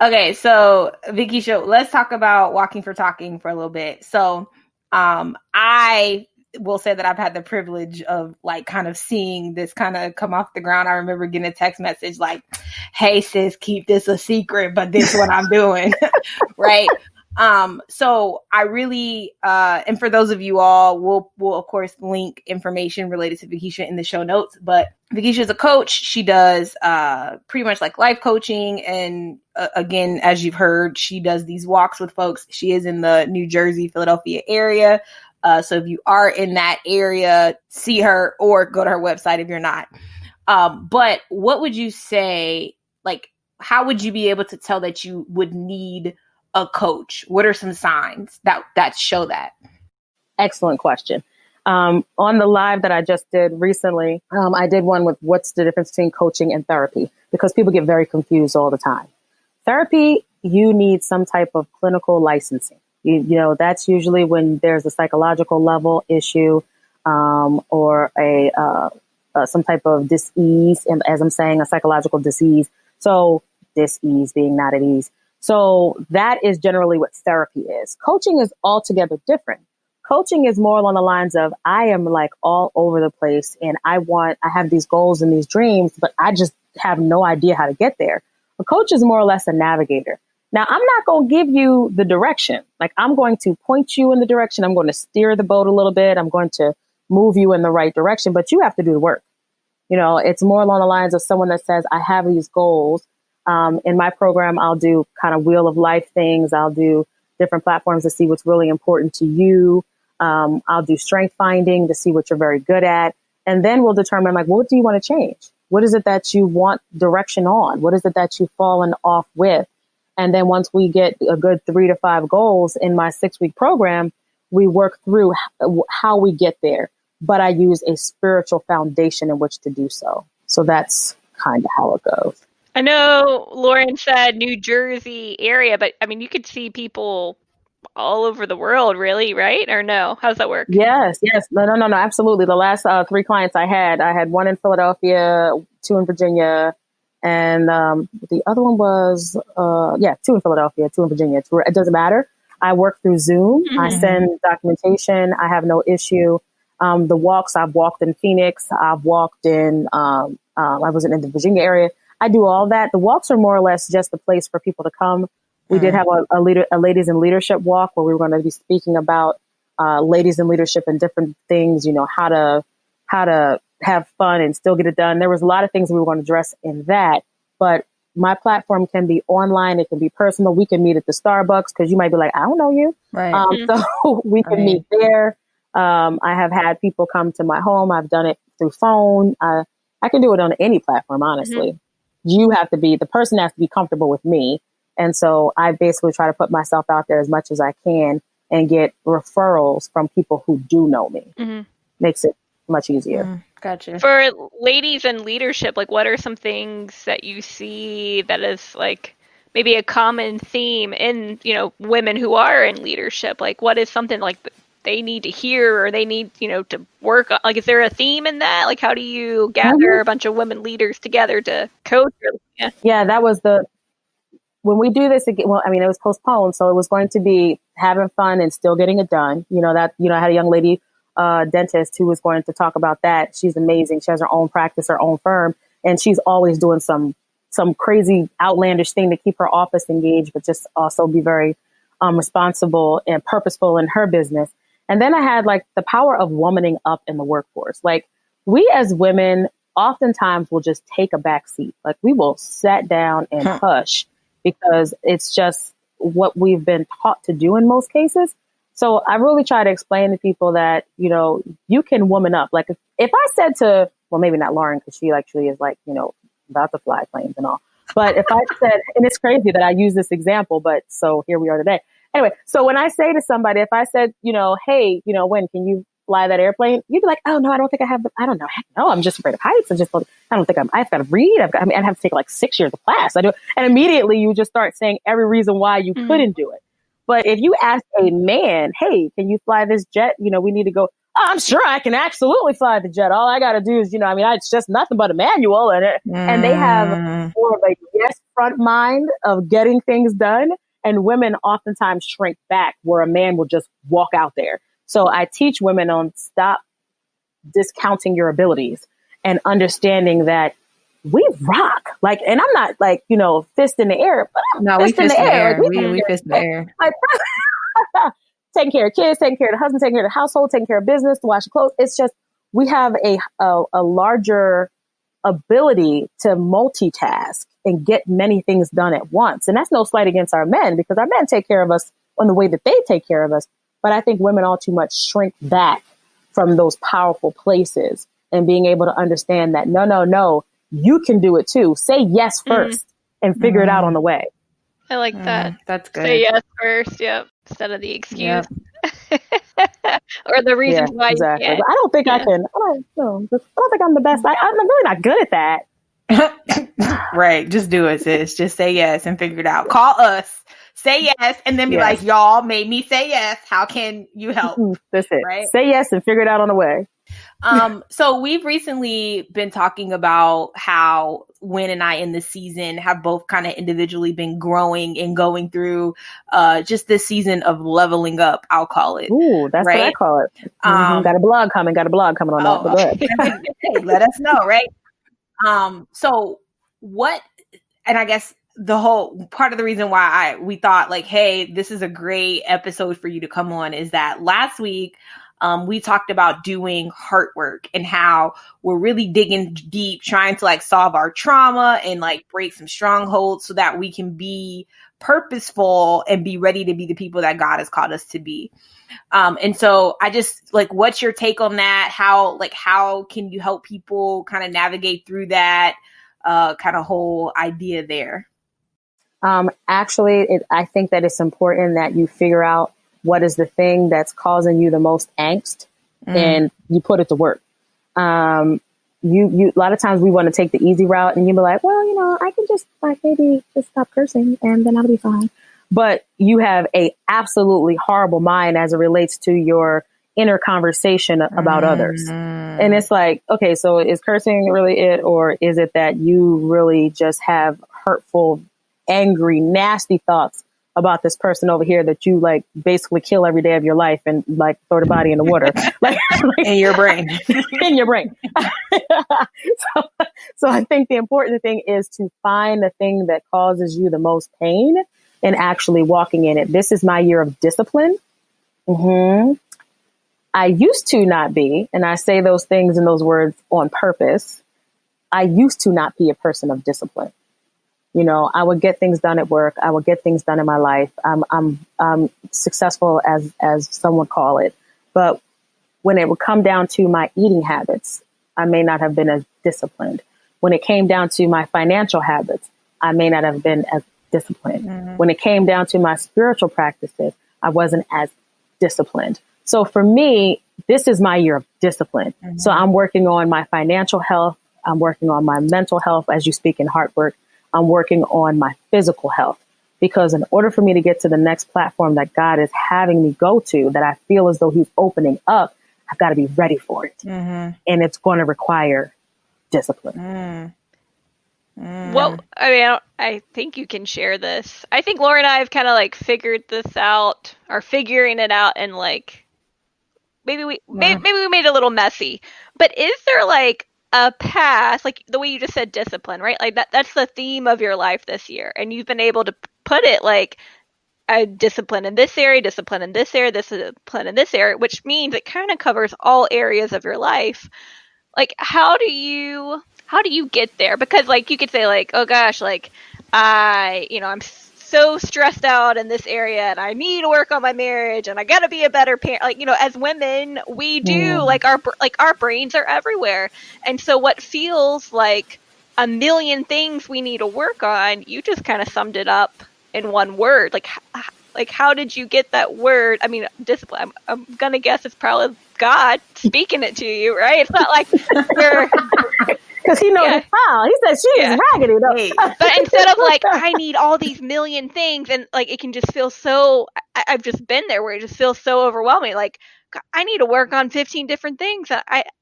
Okay. So Veketia, let's talk about Walking for Talking for a little bit. So, I will say that I've had the privilege of like kind of seeing this kind of come off the ground. I remember getting a text message like, hey sis, keep this a secret, but this is what I'm doing. Right. So I really, and for those of you all, we'll of course link information related to Veketia in the show notes, but Veketia is a coach. She does, pretty much like life coaching. And again, as you've heard, she does these walks with folks. She is in the New Jersey, Philadelphia area. So if you are in that area, see her or go to her website if you're not. But what would you say, like, how would you be able to tell that you would need a coach? What are some signs that show that? Excellent question. On the live that I just did recently, I did one with what's the difference between coaching and therapy, because people get very confused all the time. Therapy, you need some type of clinical licensing. You know, that's usually when there's a psychological level issue, or some type of dis-ease. And as I'm saying, a psychological disease. So dis-ease being not at ease. So that is generally what therapy is. Coaching is altogether different. Coaching is more along the lines of, I am like all over the place and I have these goals and these dreams, but I just have no idea how to get there. A coach is more or less a navigator. Now, I'm not going to give you the direction. Like, I'm going to point you in the direction. I'm going to steer the boat a little bit. I'm going to move you in the right direction, but you have to do the work. You know, it's more along the lines of someone that says, I have these goals. In my program, I'll do kind of wheel of life things. I'll do different platforms to see what's really important to you. I'll do strength finding to see what you're very good at. And then we'll determine, like, what do you want to change? What is it that you want direction on? What is it that you've fallen off with? And then once we get a good 3 to 5 goals in my 6-week program, we work through how we get there. But I use a spiritual foundation in which to do so. So that's kind of how it goes. I know Lorin said New Jersey area, but I mean, you could see people all over the world, really, right? Or no? How does that work? Yes. No, absolutely. The last 3 clients I had one in Philadelphia, 2 in Virginia, and the other one was, 2 in Philadelphia, 2 in Virginia. It doesn't matter. I work through Zoom. Mm-hmm. I send documentation. I have no issue. The walks, I've walked in Phoenix. I've walked in, I wasn't in the Virginia area. I do all that. The walks are more or less just a place for people to come. We did have a ladies in leadership walk where we were going to be speaking about ladies in leadership and different things, you know, how to have fun and still get it done. There was a lot of things we were going to address in that, but my platform can be online. It can be personal. We can meet at the Starbucks because you might be like, I don't know you. Right. So we can meet there. I have had people come to my home. I've done it through phone. I can do it on any platform, honestly. Mm-hmm. The person has to be comfortable with me. And so I basically try to put myself out there as much as I can and get referrals from people who do know me. Mm-hmm. Makes it much easier. Mm-hmm. Gotcha. For ladies in leadership, like what are some things that you see that is like maybe a common theme in, women who are in leadership? Like, what is something like they need to hear, or they need, to work on? Like, is there a theme in that? Like, how do you gather a bunch of women leaders together to coach? Yeah, that was when we do this again. Well, I mean, it was postponed, so it was going to be having fun and still getting it done. I had a young lady, dentist, who was going to talk about that. She's amazing. She has her own practice, her own firm, and she's always doing some crazy outlandish thing to keep her office engaged, but just also be very responsible and purposeful in her business. And then I had like the power of womaning up in the workforce. Like, we as women oftentimes will just take a back seat. Like, we will sit down and hush because it's just what we've been taught to do in most cases. So I really try to explain to people that, you can woman up. Like, if I said to, well, maybe not Lorin, because she actually is like, about to fly planes and all. But if I said, and it's crazy that I use this example, but so here we are today. Anyway, so when I say to somebody, if I said, hey, Wynn, can you fly that airplane? You'd be like, oh no, I don't think I have. I don't know. Heck no, I'm just afraid of heights. I don't think I've got to read. I'd have to take like 6 years of class. I do. And immediately you just start saying every reason why you couldn't do it. But if you ask a man, hey, can you fly this jet? We need to go. Oh, I'm sure I can absolutely fly the jet. All I got to do is, it's just nothing but a manual. And they have more of a yes front mind of getting things done. And women oftentimes shrink back, where a man will just walk out there. So I teach women on stop discounting your abilities and understanding that we rock. Like, and I'm not like, fist in the air, but I'm fist in the air. We fist in the air. Like, taking care of kids, taking care of the husband, taking care of the household, taking care of business, to wash the clothes. It's just, we have a larger ability to multitask and get many things done at once. And that's no slight against our men, because our men take care of us in the way that they take care of us. But I think women all too much shrink back from those powerful places and being able to understand that, no, you can do it too. Say yes first and figure it out on the way. I like that. That's good. Say yes first, yep, instead of the excuse. Yep. Or the reason why exactly. you can't. I don't think I can. I don't think I'm the best. I'm really not good at that. Right. Just do it, sis. Just say yes and figure it out. Call us. Say yes, and then be like, y'all made me say yes. How can you help? That's it. Right? Say yes and figure it out on the way. So we've recently been talking about how Wynn and I in this season have both kind of individually been growing and going through just this season of leveling up, I'll call it. Ooh, that's what I call it. Got a blog coming on that. But go ahead. Hey, let us know, right? So what, and I guess the whole part of the reason why we thought like, hey, this is a great episode for you to come on is that last week, we talked about doing heart work and how we're really digging deep, trying to like solve our trauma and like break some strongholds so that we can be purposeful and be ready to be the people that God has called us to be. And so I just like, what's your take on that? How can you help people kind of navigate through that kind of whole idea there? Actually, I think that it's important that you figure out what is the thing that's causing you the most angst and you put it to work. You a lot of times we want to take the easy route and you be like, well, I can just like maybe just stop cursing and then I'll be fine. But you have a absolutely horrible mind as it relates to your inner conversation about others. And it's like, okay, so is cursing really it? Or is it that you really just have hurtful, angry, nasty thoughts about this person over here that you like basically kill every day of your life and like throw the body in the water, like in your brain, in your brain. So I think the important thing is to find the thing that causes you the most pain and actually walking in it. This is my year of discipline. I used to not be, and I say those things and those words on purpose. I used to not be a person of discipline. I would get things done at work. I would get things done in my life. I'm successful as some would call it. But when it would come down to my eating habits, I may not have been as disciplined. When it came down to my financial habits, I may not have been as disciplined. When it came down to my spiritual practices, I wasn't as disciplined. So for me, this is my year of discipline. So I'm working on my financial health. I'm working on my mental health as you speak in heart work. I'm working on my physical health. Because in order for me to get to the next platform that God is having me go to, that I feel as though he's opening up, I've got to be ready for it. And it's going to require discipline. Well, I mean, I think you can share this. I think Laura and I have kind of like figured this out, or figuring it out, and like maybe we made it a little messy. But is there like a path, like the way you just said, discipline, right? Like that's the theme of your life this year, and you've been able to put it like a discipline in this area, discipline in this area, discipline in this area, which means it kind of covers all areas of your life. Like, how do you get there? Because like you could say like, oh gosh, like I'm so stressed out in this area, and I need to work on my marriage, and I got to be a better parent. Like, as women, we do like our brains are everywhere, and so what feels like a million things we need to work on, you just kind of summed it up in one word. Like how did you get that word? I mean, discipline. I'm gonna guess it's probably God speaking it to you, right? It's not like you're. Because he knows it's foul. He said she is raggedy though. But instead of like, I need all these million things, and like it can just feel so. I've just been there where it just feels so overwhelming. Like I need to work on 15 different things.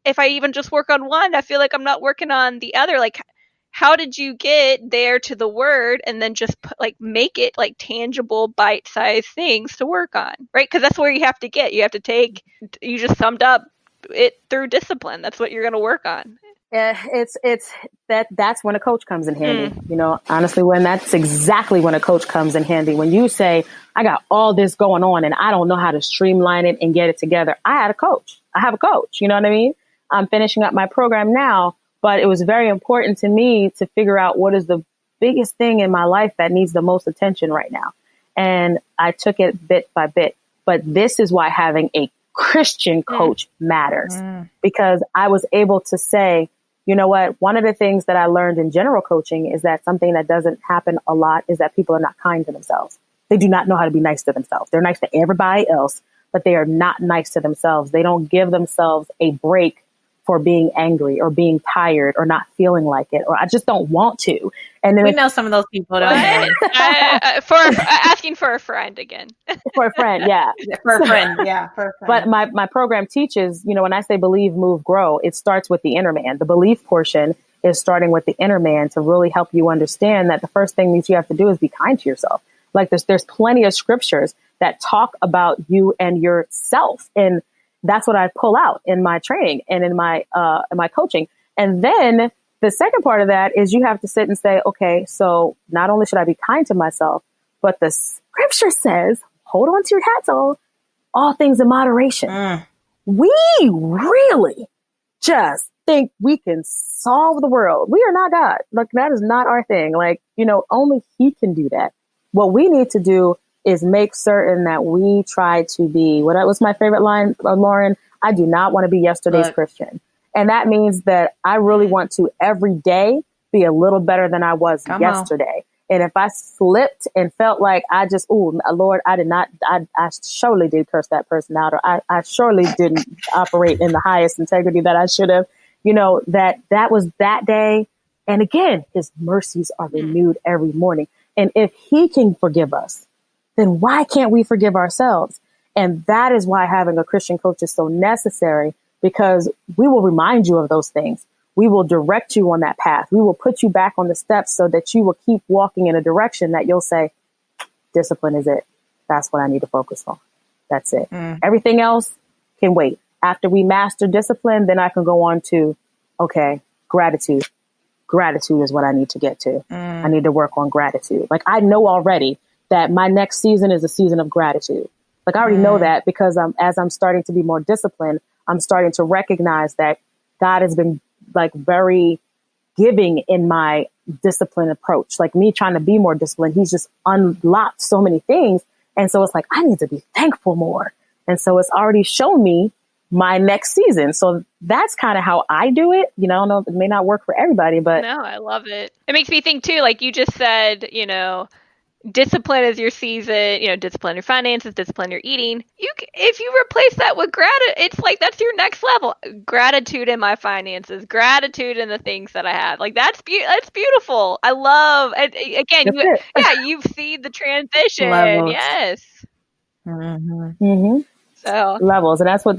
If I even just work on one, I feel like I'm not working on the other. Like, how did you get there to the word, and then just make it like tangible, bite-sized things to work on, right? Because that's where you have to get. You have to take. You just summed up it through discipline. That's what you're going to work on. Yeah, that's when a coach comes in handy. Honestly, when that's exactly when a coach comes in handy. When you say, I got all this going on and I don't know how to streamline it and get it together. I have a coach. You know what I mean? I'm finishing up my program now, but it was very important to me to figure out what is the biggest thing in my life that needs the most attention right now. And I took it bit by bit. But this is why having a Christian coach matters, because I was able to say, you know what? One of the things that I learned in general coaching is that something that doesn't happen a lot is that people are not kind to themselves. They do not know how to be nice to themselves. They're nice to everybody else, but they are not nice to themselves. They don't give themselves a break for being angry or being tired or not feeling like it, or I just don't want to. And then we know some of those people, don't we? For asking for a friend again. For a friend, yeah. For a friend. But my program teaches, when I say believe, move, grow, it starts with the inner man. The belief portion is starting with the inner man to really help you understand that the first thing that you have to do is be kind to yourself. Like there's plenty of scriptures that talk about you and yourself, and that's what I pull out in my training and in my coaching. And then the second part of that is you have to sit and say, okay, so not only should I be kind to myself, but the scripture says, hold on to your hats, all things in moderation. We really just think we can solve the world. We are not God. Like, that is not our thing. Like, only he can do that. What we need to do is make certain that we try to be, what was my favorite line, Lorin? I do not want to be yesterday's Christian. And that means that I really want to every day be a little better than I was yesterday. And if I slipped and felt like Lord, I surely did curse that person out, or I surely didn't operate in the highest integrity that I should have, that was that day. And again, his mercies are renewed every morning. And if he can forgive us, then why can't we forgive ourselves? And that is why having a Christian coach is so necessary, because we will remind you of those things. We will direct you on that path. We will put you back on the steps so that you will keep walking in a direction that you'll say, discipline is it. That's what I need to focus on. That's it. Everything else can wait. After we master discipline, then I can go on to, okay, gratitude. Gratitude is what I need to get to. I need to work on gratitude. Like, I know already that my next season is a season of gratitude. Like, I already know that, because as I'm starting to be more disciplined, I'm starting to recognize that God has been like very giving in my discipline approach. Like, me trying to be more disciplined, he's just unlocked so many things. And so it's like, I need to be thankful more. And so it's already shown me my next season. So that's kind of how I do it. I don't know, it may not work for everybody, but no, I love it. It makes me think too, like you just said, discipline is your season, discipline your finances, discipline your eating. if you replace that with gratitude, it's like that's your next level. Gratitude in my finances, gratitude in the things that I have. Like that's beautiful. I love. And again, That's it. you've seen the transition. Levels. Yes. Mm-hmm. So Levels, and that's what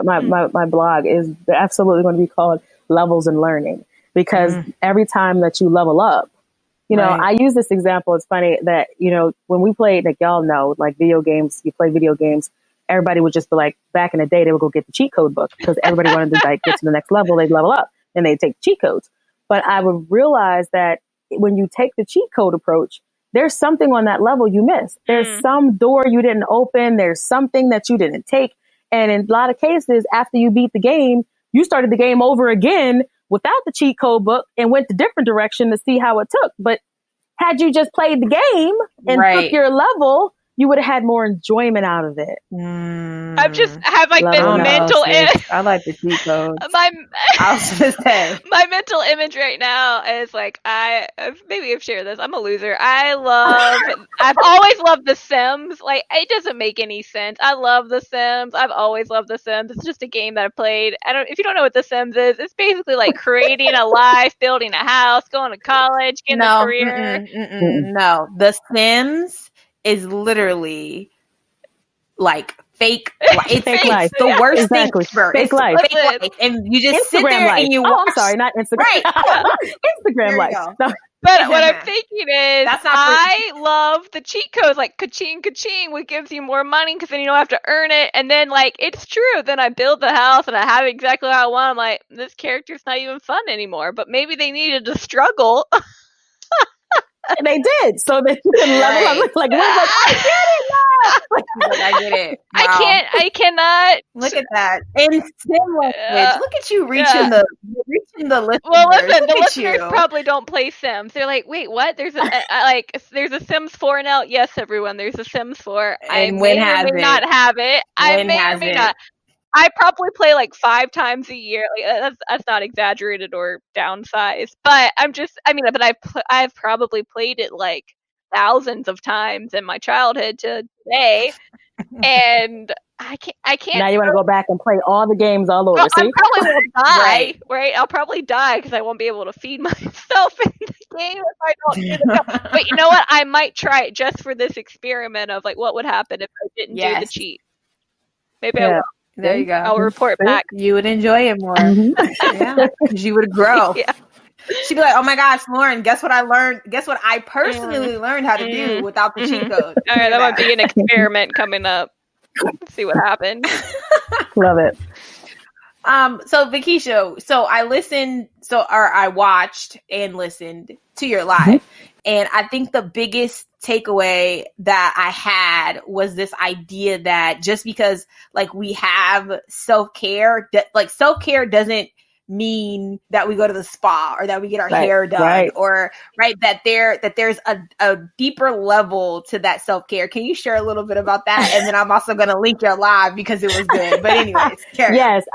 my blog is absolutely going to be called, Levels in Learning, because every time that you level up, you know, Right. I use this example. It's funny that, you know, when we played, like y'all know, like video games, you play video games, everybody would just be like, back in the day, they would go get the cheat code book because everybody wanted to like get to the next level. They'd level up and they'd take cheat codes. But I would realize that when you take the cheat code approach, there's something on that level you missed. There's some door you didn't open. There's something that you didn't take. And in a lot of cases, after you beat the game, you started the game over again without the cheat code book and went a different direction to see how it took. But had you just played the game and took your level, you would have had more enjoyment out of it. I have like this Level up. mental I like the cheat codes. my I was gonna say. my mental image right now is like maybe I've shared this. I'm a loser. I've always loved The Sims. Like it doesn't make any sense. I love The Sims. I've always loved The Sims. It's just a game that I've played. If you don't know what The Sims is, it's basically like creating a life, building a house, going to college, getting a career. No, The Sims is literally like fake life. It's Fake life. the worst Exactly. thing ever. Fake It's life. fake life. And you just sit Instagram there life. and you Oh, watch. I'm sorry, not Instagram. Right. Instagram There you life. go. No. But what I'm thinking is, That's not I love the cheat codes, like ka-ching, ka-ching, what gives you more money because then you don't have to earn it. And then, like, it's true. Then I build the house and I have it exactly how I want. I'm like, this character's not even fun anymore. But maybe they needed to struggle. And they did, so that you can level up. Like, we're like, I get it now. Like, I get it. Wow. I cannot. Look at that. In sim language. Look at you reaching the listeners. Well, listen, the Look at listeners you. probably don't play Sims. They're like, wait, what? There's a Sims 4 now. Yes, everyone, there's a Sims 4. And I Wynn may or has may it. not have it. I Wynn may or has may it. not. I probably play like 5 times a year. Like that's not exaggerated or downsized, but I've probably played it like thousands of times in my childhood to today, and I can't. Now you want to go back and play all the games all over. Well, I See? probably will die, Right. right? I'll probably die because I won't be able to feed myself in the game if I don't do the But you know what? I might try it just for this experiment of like what would happen if I didn't do the Yes. cheat. Maybe I Yeah. will. There you go. I'll report back. You would enjoy it more. Mhm. Yeah, because you would grow. Yeah. She'd be like, "Oh my gosh, Lorin, guess what I learned? Guess what I personally learned how to do without the cheat code." All right, that might be an experiment coming up. Let's see what happens. Love it. So Veketia, I watched and listened to your live, and I think the biggest takeaway that I had was this idea that just because like we have self-care, like self-care doesn't mean that we go to the spa or that we get our hair done or that there's a deeper level to that self-care. Can you share a little bit about that? And then I'm also going to link your live because it was good. But anyways, Karen. Yes.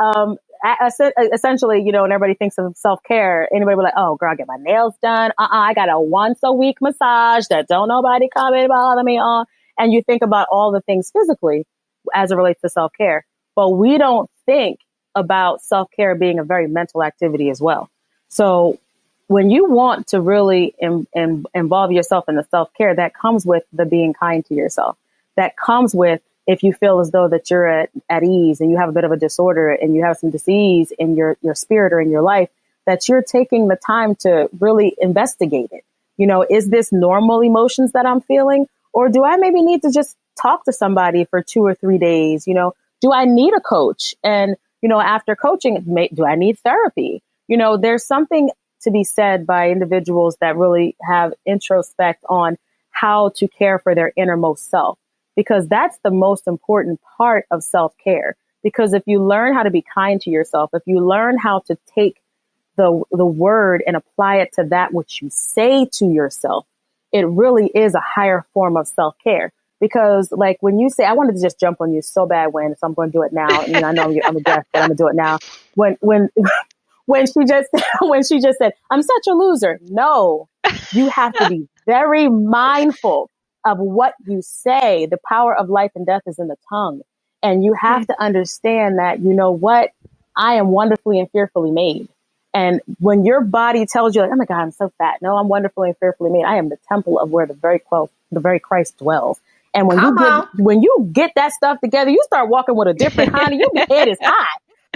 Essentially, you know, when everybody thinks of self-care, anybody be like, oh, girl, I get my nails done. I got a once a week massage that don't nobody come and bother me on. And you think about all the things physically as it relates to self-care. But we don't think about self-care being a very mental activity as well. So when you want to really involve yourself in the self-care, that comes with the being kind to yourself. That comes with if you feel as though that you're at ease and you have a bit of a disorder and you have some disease in your spirit or in your life, that you're taking the time to really investigate it. You know, is this normal emotions that I'm feeling? Or do I maybe need to just talk to somebody for 2 or 3 days? You know, do I need a coach? And, you know, after coaching, do I need therapy? You know, there's something to be said by individuals that really have introspect on how to care for their innermost self. Because that's the most important part of self-care. Because if you learn how to be kind to yourself, if you learn how to take the word and apply it to that which you say to yourself, it really is a higher form of self-care. Because like when you say, I wanted to just jump on you so bad, Wynn, so I'm going to do it now. I mean, I know I'm a guest, but I'm going to do it now. When she just said, I'm such a loser. No, you have to be very mindful of what you say. The power of life and death is in the tongue. And you have to understand that, you know what? I am wonderfully and fearfully made. And when your body tells you, like, oh my God, I'm so fat. No, I'm wonderfully and fearfully made. I am the temple of where the very Christ dwells. And when you get that stuff together, you start walking with a different honey. Your head is high.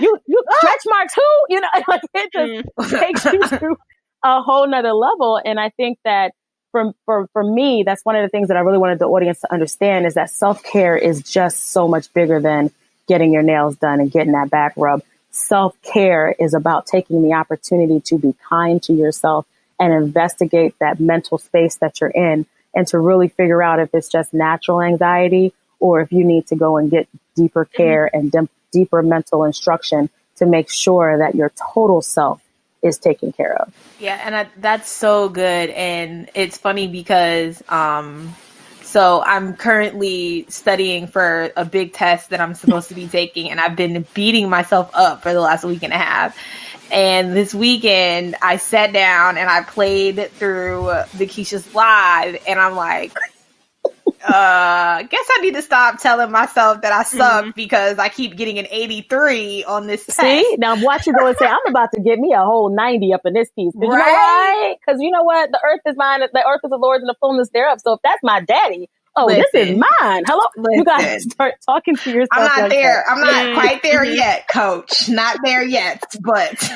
You stretch marks who? You know, like it just takes you to a whole nother level. And I think that for me, that's one of the things that I really wanted the audience to understand is that self-care is just so much bigger than getting your nails done and getting that back rub. Self-care is about taking the opportunity to be kind to yourself and investigate that mental space that you're in and to really figure out if it's just natural anxiety or if you need to go and get deeper care and deeper mental instruction to make sure that your total self is taken care of. Yeah, and that's so good. And it's funny because so I'm currently studying for a big test that I'm supposed to be taking, and I've been beating myself up for the last week and a half. And this weekend, I sat down and I played through Veketia's live, and I'm like, guess I need to stop telling myself that I suck because I keep getting an 83 on this test. See, now watch you go and say, I'm about to get me a whole 90 up in this piece. Right? You know why? Because you know what? The earth is mine. The earth is the Lord's and the fullness thereof. So if that's my daddy, this is mine. Hello. You got to start talking to yourself. I'm not there. I'm not quite there yet, coach. Not there yet, but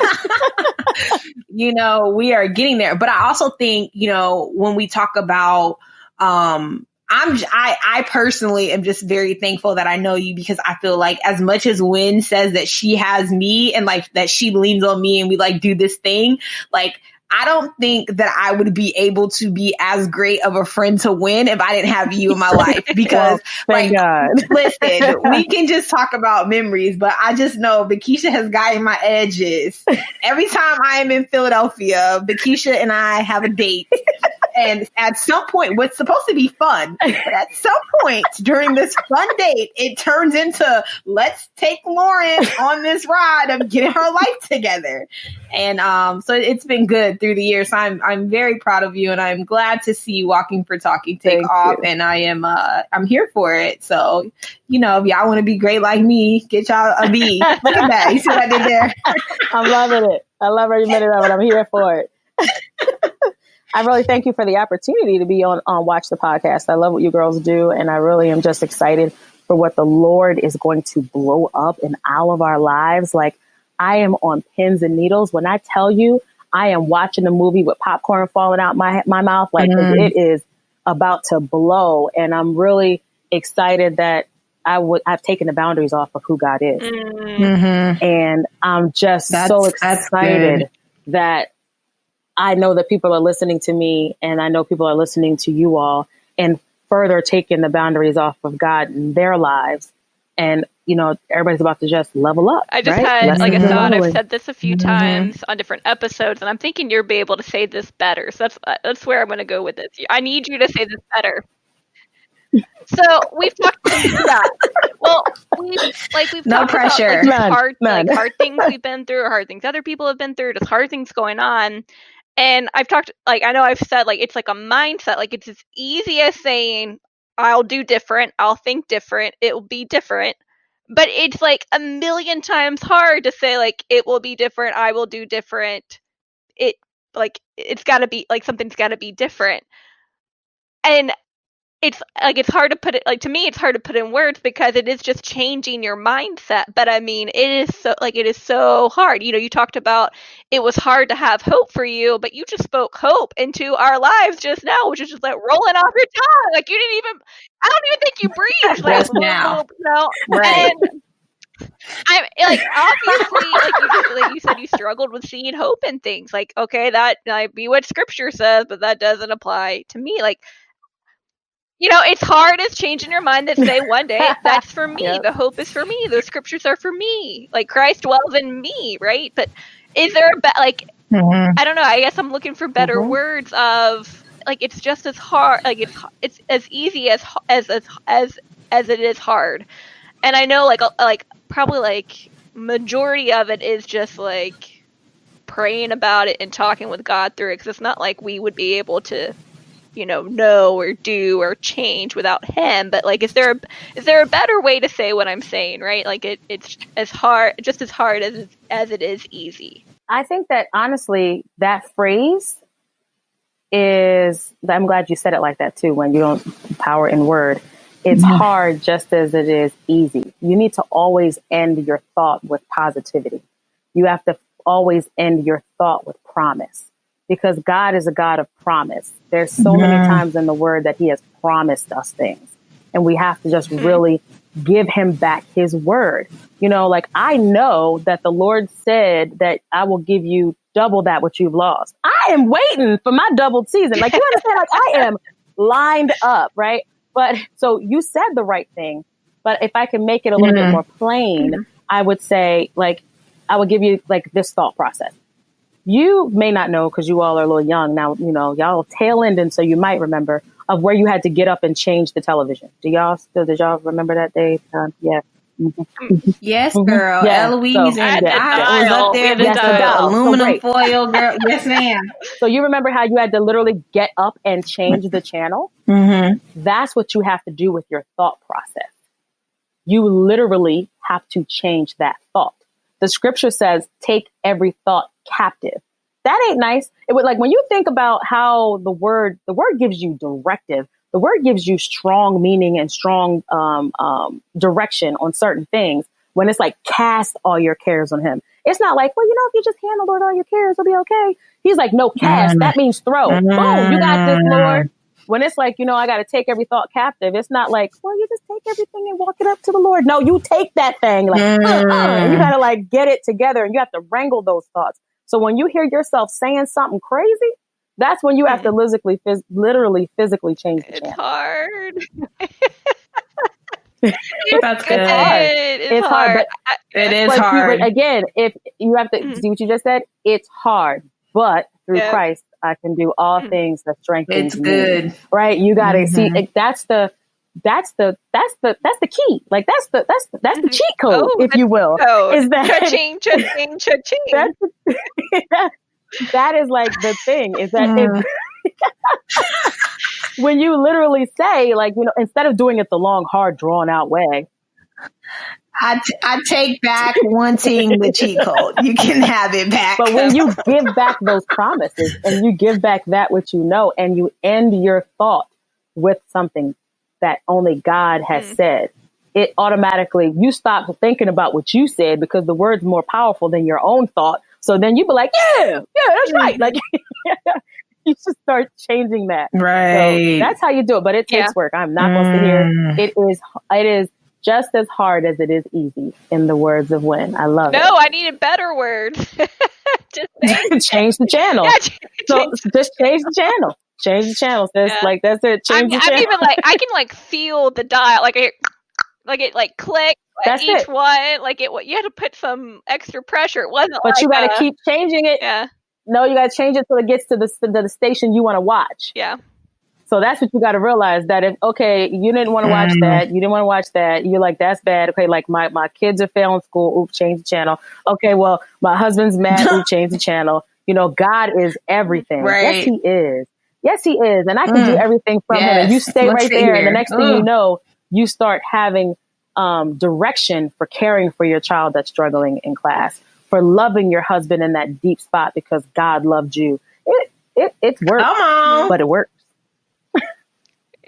you know, we are getting there. But I also think, you know, when we talk about, I personally am just very thankful that I know you because I feel like as much as Wynn says that she has me and like that she leans on me and we like do this thing, like I don't think that I would be able to be as great of a friend to Wynn if I didn't have you in my life because thank God. Listen, we can just talk about memories, but I just know Veketia has gotten my edges. Every time I am in Philadelphia, Veketia and I have a date. And at some point, what's supposed to be fun, but at some point during this fun date, it turns into let's take Lorin on this ride of getting her life together. And so it's been good through the years. So I'm very proud of you, and I'm glad to see Walking for Talking take off. And I'm here for it. So you know, if y'all want to be great like me, get y'all a B. Look at that. You see what I did there? I'm loving it. I love every minute of it. I'm here for it. I really thank you for the opportunity to be on Watch the Podcast. I love what you girls do, and I really am just excited for what the Lord is going to blow up in all of our lives. Like, I am on pins and needles. When I tell you, I am watching a movie with popcorn falling out my mouth, like it is about to blow, and I'm really excited that I've taken the boundaries off of who God is, and I'm just so excited that I know that people are listening to me, and I know people are listening to you all, and further taking the boundaries off of God in their lives. And, you know, everybody's about to just level up. I just had like a thought. I've said this a few times on different episodes, and I'm thinking you'll be able to say this better. So that's where I'm going to go with this. I need you to say this better. So we've talked about that. Well, we've no talked pressure. About like, hard things we've been through, or hard things other people have been through, just hard things going on. And I've talked, like, I know I've said, like, it's like a mindset. Like, it's as easy as saying, I'll do different, I'll think different, it will be different. But it's like a million times hard to say, like, it will be different, I will do different. It's got to be, like, something's got to be different. And it's hard to put it, like, to me, it's hard to put in words because it is just changing your mindset. But I mean, it is so hard. You know, you talked about it was hard to have hope for you, but you just spoke hope into our lives just now, which is just like rolling off your tongue. Like, I don't even think you breathed like, just now. Right. And I'm like, obviously, like you said, you struggled with seeing hope in things. Like, okay, that might be what scripture says, but that doesn't apply to me. Like, you know, it's hard as changing your mind that say one day, that's for me. Yep. The hope is for me. The scriptures are for me. Like, Christ dwells in me, right? But is there I don't know. I guess I'm looking for better words of, like, it's just as hard. Like, it's as easy as it is hard. And I know, like probably like majority of it is just like praying about it and talking with God through it. Because it's not like we would be able to know or do or change without him. But like, is there a better way to say what I'm saying, right? Like it's just as hard as it is easy. I think that honestly, that phrase is, I'm glad you said it like that too, when you don't power in word. It's hard just as it is easy. You need to always end your thought with positivity. You have to always end your thought with promise, because God is a God of promise. There's so many times in the word that he has promised us things, and we have to just really give him back his word. Like, I know that the Lord said that I will give you double that what you've lost. I am waiting for my doubled season. Like, you understand, like I am lined up, right? But so you said the right thing, but if I can make it a little bit more plain, I would say, like, I would give you like this thought process. You may not know, because you all are a little young now, y'all tail ending, so you might remember of where you had to get up and change the television. Did y'all remember that day? Yeah. Yes, girl. Yeah. Eloise So, and I was up there with Yes, the the dial. So aluminum great. foil, girl. Yes, ma'am. So you remember how you had to literally get up and change the channel? That's what you have to do with your thought process. You literally have to change that thought. The scripture says, take every thought captive. That ain't nice. It would, like, when you think about how the word gives you directive. The word gives you strong meaning and strong direction on certain things. When it's like, cast all your cares on him. It's not like, well, if you just hand the Lord all your cares, it'll be okay. He's like, no, cast. That means throw. Boom, you got this, Lord. When it's like, I got to take every thought captive. It's not like, well, you just take everything and walk it up to the Lord. No, you take that thing, like, and you got to like get it together, and you have to wrangle those thoughts. So when you hear yourself saying something crazy, that's when you have to literally physically change the channel. It's hard. That's good. It's hard. But it is hard. But again, if you have to see what you just said, it's hard. But through Christ, I can do all things that strengthen It's good. me. Right? You got to see. That's the key. Like that's the cheat code, if you will. Is that cha-ching, cha-ching, cha-ching. That is like the thing. Is that when you literally say, like, instead of doing it the long, hard, drawn out way. I take back wanting the cheat code. You can have it back. But when you give back those promises, and you give back that which you know, and you end your thought with something that only God has said, it automatically, you stop thinking about what you said, because the word's more powerful than your own thought. So then you be like, yeah, that's right. Like, you should start changing that. Right. So that's how you do it. But it takes work. I'm not going to sit here. It is just as hard as it is easy, in the words of Wynn. I love it. No, I needed better words. Just change the channel. Yeah, just change the channel. Change the channel. Like, that's it. Change the channel. I'm even like, I can like feel the dial, like it click. That's each it. one, like you had to put some extra pressure. It wasn't. But like you got to keep changing it. Yeah. No, you got to change it till it gets to the station you want to watch. Yeah. So that's what you got to realize, that if, you didn't want to watch that, you didn't want to watch that, you're like, that's bad. Okay, like my kids are failing school, oops, change the channel. Okay, well, my husband's mad, oops, change the channel. God is everything. Right. Yes, he is. Yes, he is. And I can do everything from him. And you stay right there. And the next thing you know, you start having direction for caring for your child that's struggling in class, for loving your husband in that deep spot because God loved you. It's work, but it works.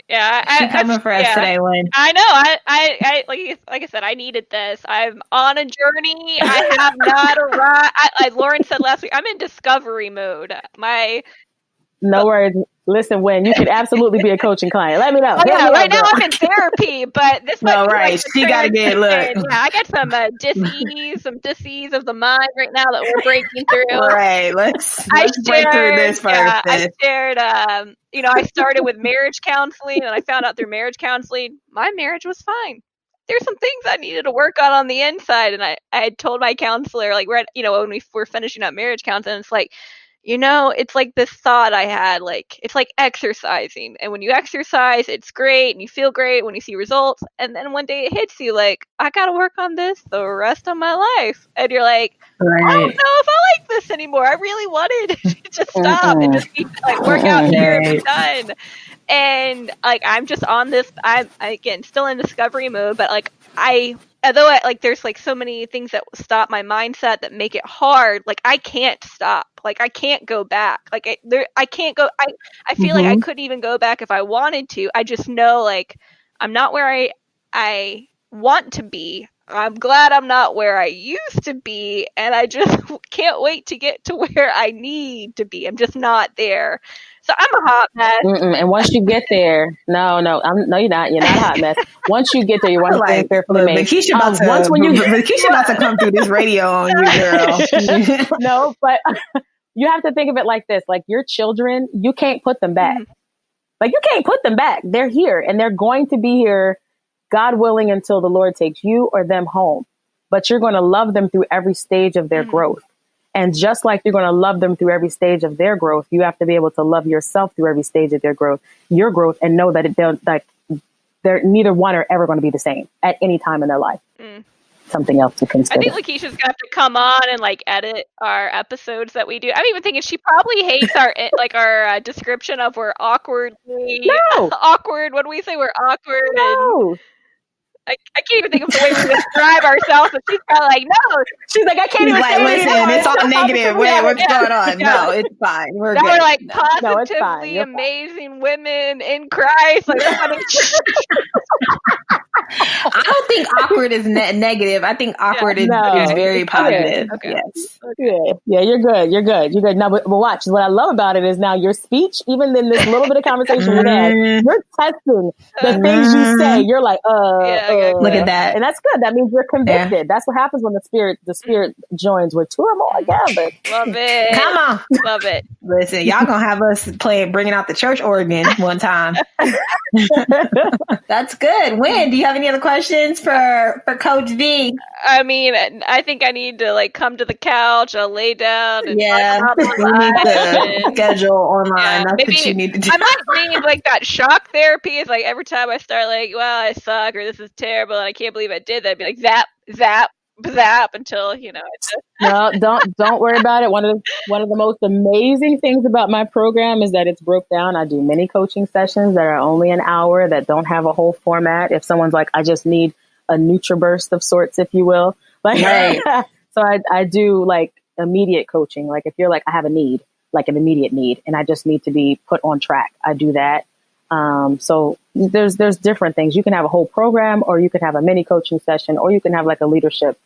Yeah, she's coming for us today, Lynn. I know. I like I said, I needed this. I'm on a journey. I have not arrived. Lauren said last week, I'm in discovery mode. No worries. Listen, Wynn, you could absolutely be a coaching client. Let me know. Yeah, right now I'm in therapy, but this might be like she got to get look. Yeah, I got some dis-ease of the mind right now that we're breaking through. All right, let's break through this first. Yeah, I shared. I started with marriage counseling, and I found out through marriage counseling my marriage was fine. There's some things I needed to work on the inside, and I had told my counselor, like, when we were finishing up marriage counseling, it's like, it's like this thought I had, like, it's like exercising. And when you exercise, it's great and you feel great when you see results. And then one day it hits you like, I got to work on this the rest of my life. And you're like, I don't know if I like this anymore. I really wanted to just stop and just be, like, work out here and be done. And, like, I'm just on this, I'm, again, still in discovery mode, but, like, although there's like so many things that stop my mindset that make it hard, like I can't stop, like I can't go back, like I can't go, I feel like I couldn't even go back if I wanted to. I just know, like, I'm not where I want to be. I'm glad I'm not where I used to be, and I just can't wait to get to where I need to be. I'm just not there. So I'm a hot mess. And once you get there, no, you're not. You're not a hot mess. Once you get there, you want to think carefully. Veketia about to come through this radio on you, girl. No, but you have to think of it like this: like your children, you can't put them back. Like you can't put them back. They're here, and they're going to be here, God willing, until the Lord takes you or them home. But you're going to love them through every stage of their growth. And just like you're going to love them through every stage of their growth, you have to be able to love yourself through every stage of your growth, and know that they're neither one are ever going to be the same at any time in their life. Something else to consider. I think Lakesha's gonna have to come on and like edit our episodes that we do. I'm even thinking she probably hates our description of we're awkwardly awkward. What do we say? We're awkward. No. I can't even think of the way we describe ourselves, but she's kind of like, no. She's like, I can't even say listen, it's all negative. Wait, what's going on? No, it's fine. We're good. We're like positively amazing women in Christ. Like, I don't think awkward is negative. I think awkward is very positive. Okay. Yes. Yeah, you're good. You're good. Now, but watch. What I love about it is now your speech, even in this little bit of conversation we had, you're testing the things you say. You're like, look at that. And that's good. That means you're convicted. Yeah. That's what happens when the spirit joins with two or more gathered. Love it. Come on. Love it. Listen, y'all gonna have us bringing out the church organ one time. That's good. Wynn, do you have any other questions for Coach V? I mean, I think I need to like come to the couch, I'll lay down and you need to schedule online. That's what you need to do. I might need like that shock therapy. It's like every time I start like, well, I suck or this is terrible and I can't believe I did that, I'd be like zap, zap, zap until No, don't worry about it. One of the most amazing things about my program is that it's broke down. I do many coaching sessions that are only an hour, that don't have a whole format. If someone's like, I just need a NutriBurst of sorts, if you will, like, so I do like immediate coaching. Like if you're like, I have a need, like an immediate need, and I just need to be put on track, I do that. So there's different things. You can have a whole program, or you could have a mini coaching session, or you can have like a leadership,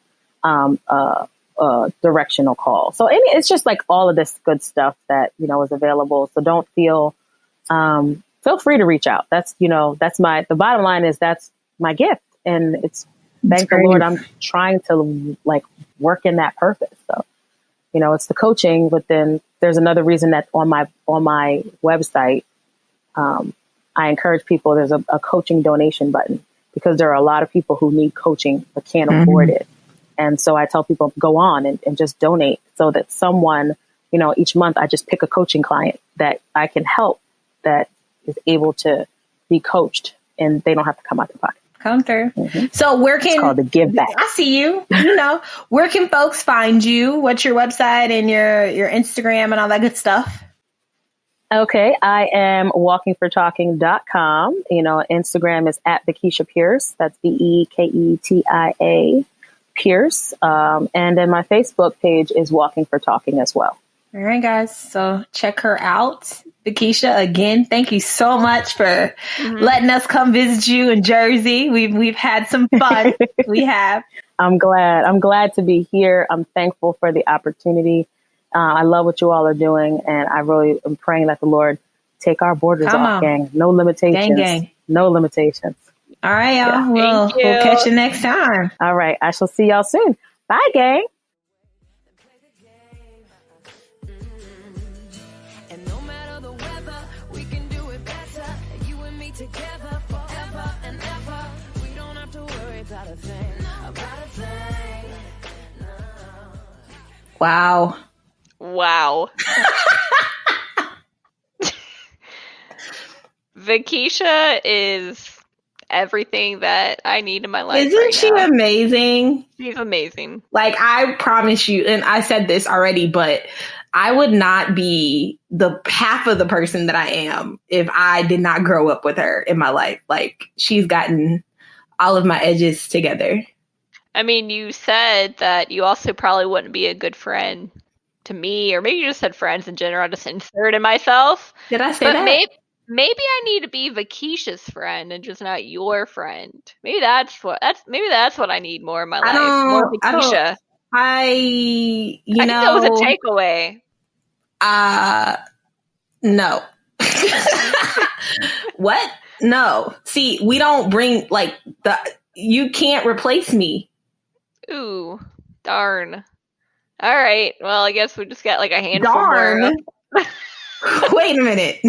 directional call. So it's just like all of this good stuff that, is available. So don't feel free to reach out. That's the bottom line is that's my gift. And it's, thank the Lord, I'm trying to like work in that purpose. So, it's the coaching, but then there's another reason that on my website, I encourage people, there's a coaching donation button, because there are a lot of people who need coaching but can't afford it. And so I tell people, go on and just donate, so that someone, each month I just pick a coaching client that I can help, that is able to be coached and they don't have to come out their pocket. Come through. So where can, it's called the give back. I see you, where can folks find you? What's your website and your Instagram and all that good stuff? Okay. I am walkingfortalking.com. Instagram is at Veketia Pierce. That's Veketia Pierce. And then my Facebook page is Walking for Talking as well. All right, guys. So check her out. Veketia, again, thank you so much for letting us come visit you in Jersey. We've had some fun. We have. I'm glad to be here. I'm thankful for the opportunity. I love what you all are doing, and I really am praying that the Lord take our borders off, gang. No limitations. Gang. No limitations. All right, y'all. Yeah. We'll catch you next time. All right. I shall see y'all soon. Bye, gang. Wow. Wow. Veketia is everything that I need in my life. Isn't right she now. amazing? She's amazing. Like, I promise you, and I said this already, but I would not be the half of the person that I am if I did not grow up with her in my life. Like, she's gotten all of my edges together. I mean, you said that you also probably wouldn't be a good friend to me, or maybe you just said friends in general. I just inserted myself. Did I say But that? maybe I need to be Veketia's friend and just not your friend. Maybe that's what I need more in my life. More Veketia. I think that was a takeaway. No. What? No. See, we don't bring you can't replace me. Ooh, darn. All right. Well, I guess we just got like a handful Darn. more. Wait a minute.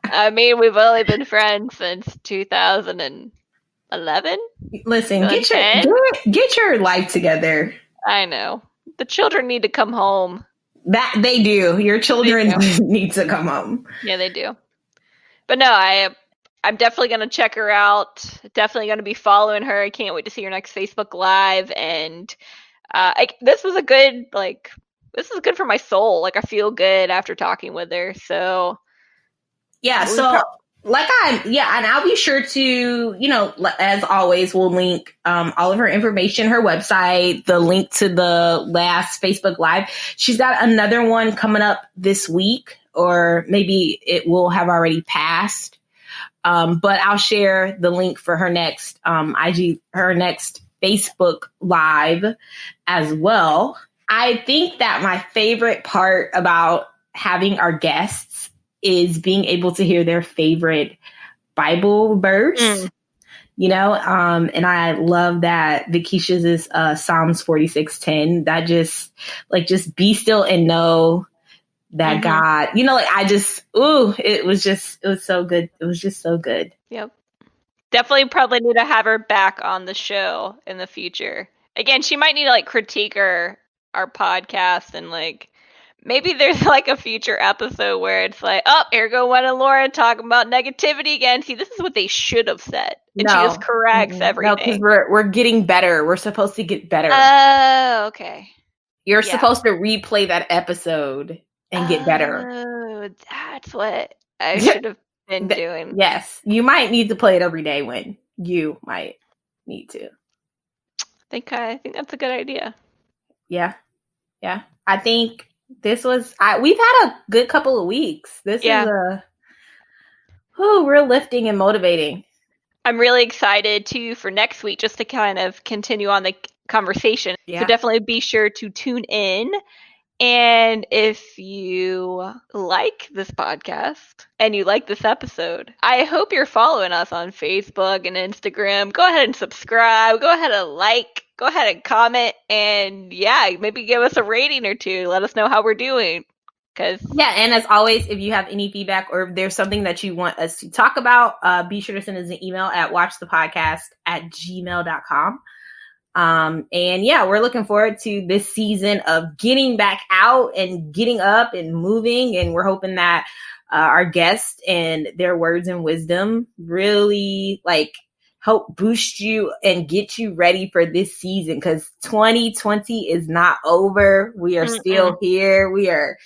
I mean, we've only been friends since 2011. Listen, get your life together. I know. The children need to come home. That they do. Your children need to come home. Yeah, they do. But no, I'm definitely going to check her out. Definitely going to be following her. I can't wait to see her next Facebook Live. And this was good for my soul. Like, I feel good after talking with her. So yeah. So and I'll be sure to, as always, we'll link all of her information, her website, the link to the last Facebook Live. She's got another one coming up this week, or maybe it will have already passed. But I'll share the link for her next her next Facebook Live as well. I think that my favorite part about having our guests is being able to hear their favorite Bible verse, and I love that Veketia's is Psalms 46:10. That just be still and know that God, it was so good. It was just so good. Yep. Definitely probably need to have her back on the show in the future. Again, she might need to critique our podcast, and maybe there's a future episode where it's here go Wynn and Lorin talking about negativity again. See, this is what they should have said. And she just corrects everything. No, because we're getting better. We're supposed to get better. Oh, okay. You're supposed to replay that episode and get better. Oh, that's what I should have been doing. Yes. You might need to play it every day when you might need to. I think that's a good idea. Yeah. Yeah. I think this was, we've had a good couple of weeks. This is real lifting and motivating. I'm really excited too for next week, just to kind of continue on the conversation. Yeah. So definitely be sure to tune in. And if you like this podcast and you like this episode, I hope you're following us on Facebook and Instagram. Go ahead and subscribe. Go ahead and go ahead and comment. And maybe give us a rating or two. Let us know how we're doing. And as always, if you have any feedback or if there's something that you want us to talk about, be sure to send us an email at watchthepodcast@gmail.com. We're looking forward to this season of getting back out and getting up and moving. And we're hoping that our guests and their words and wisdom really help boost you and get you ready for this season, because 2020 is not over. We are still here. We are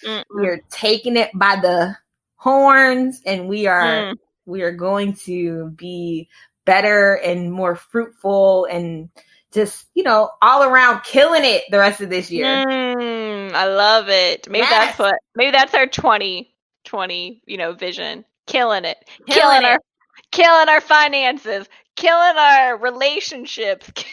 taking it by the horns, and we are going to be better and more fruitful and just, all around killing it the rest of this year. I love it. Maybe that's our 2020, vision. Killing it. Killing our finances. Killing our relationships. All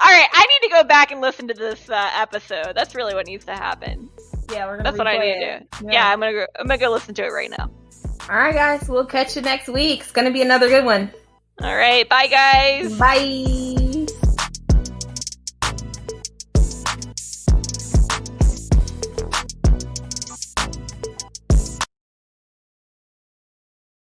right, I need to go back and listen to this episode. That's really what needs to happen. Yeah, that's what I need to do. Yeah, I'm gonna go listen to it right now. All right, guys, we'll catch you next week. It's gonna be another good one. All right, bye, guys. Bye.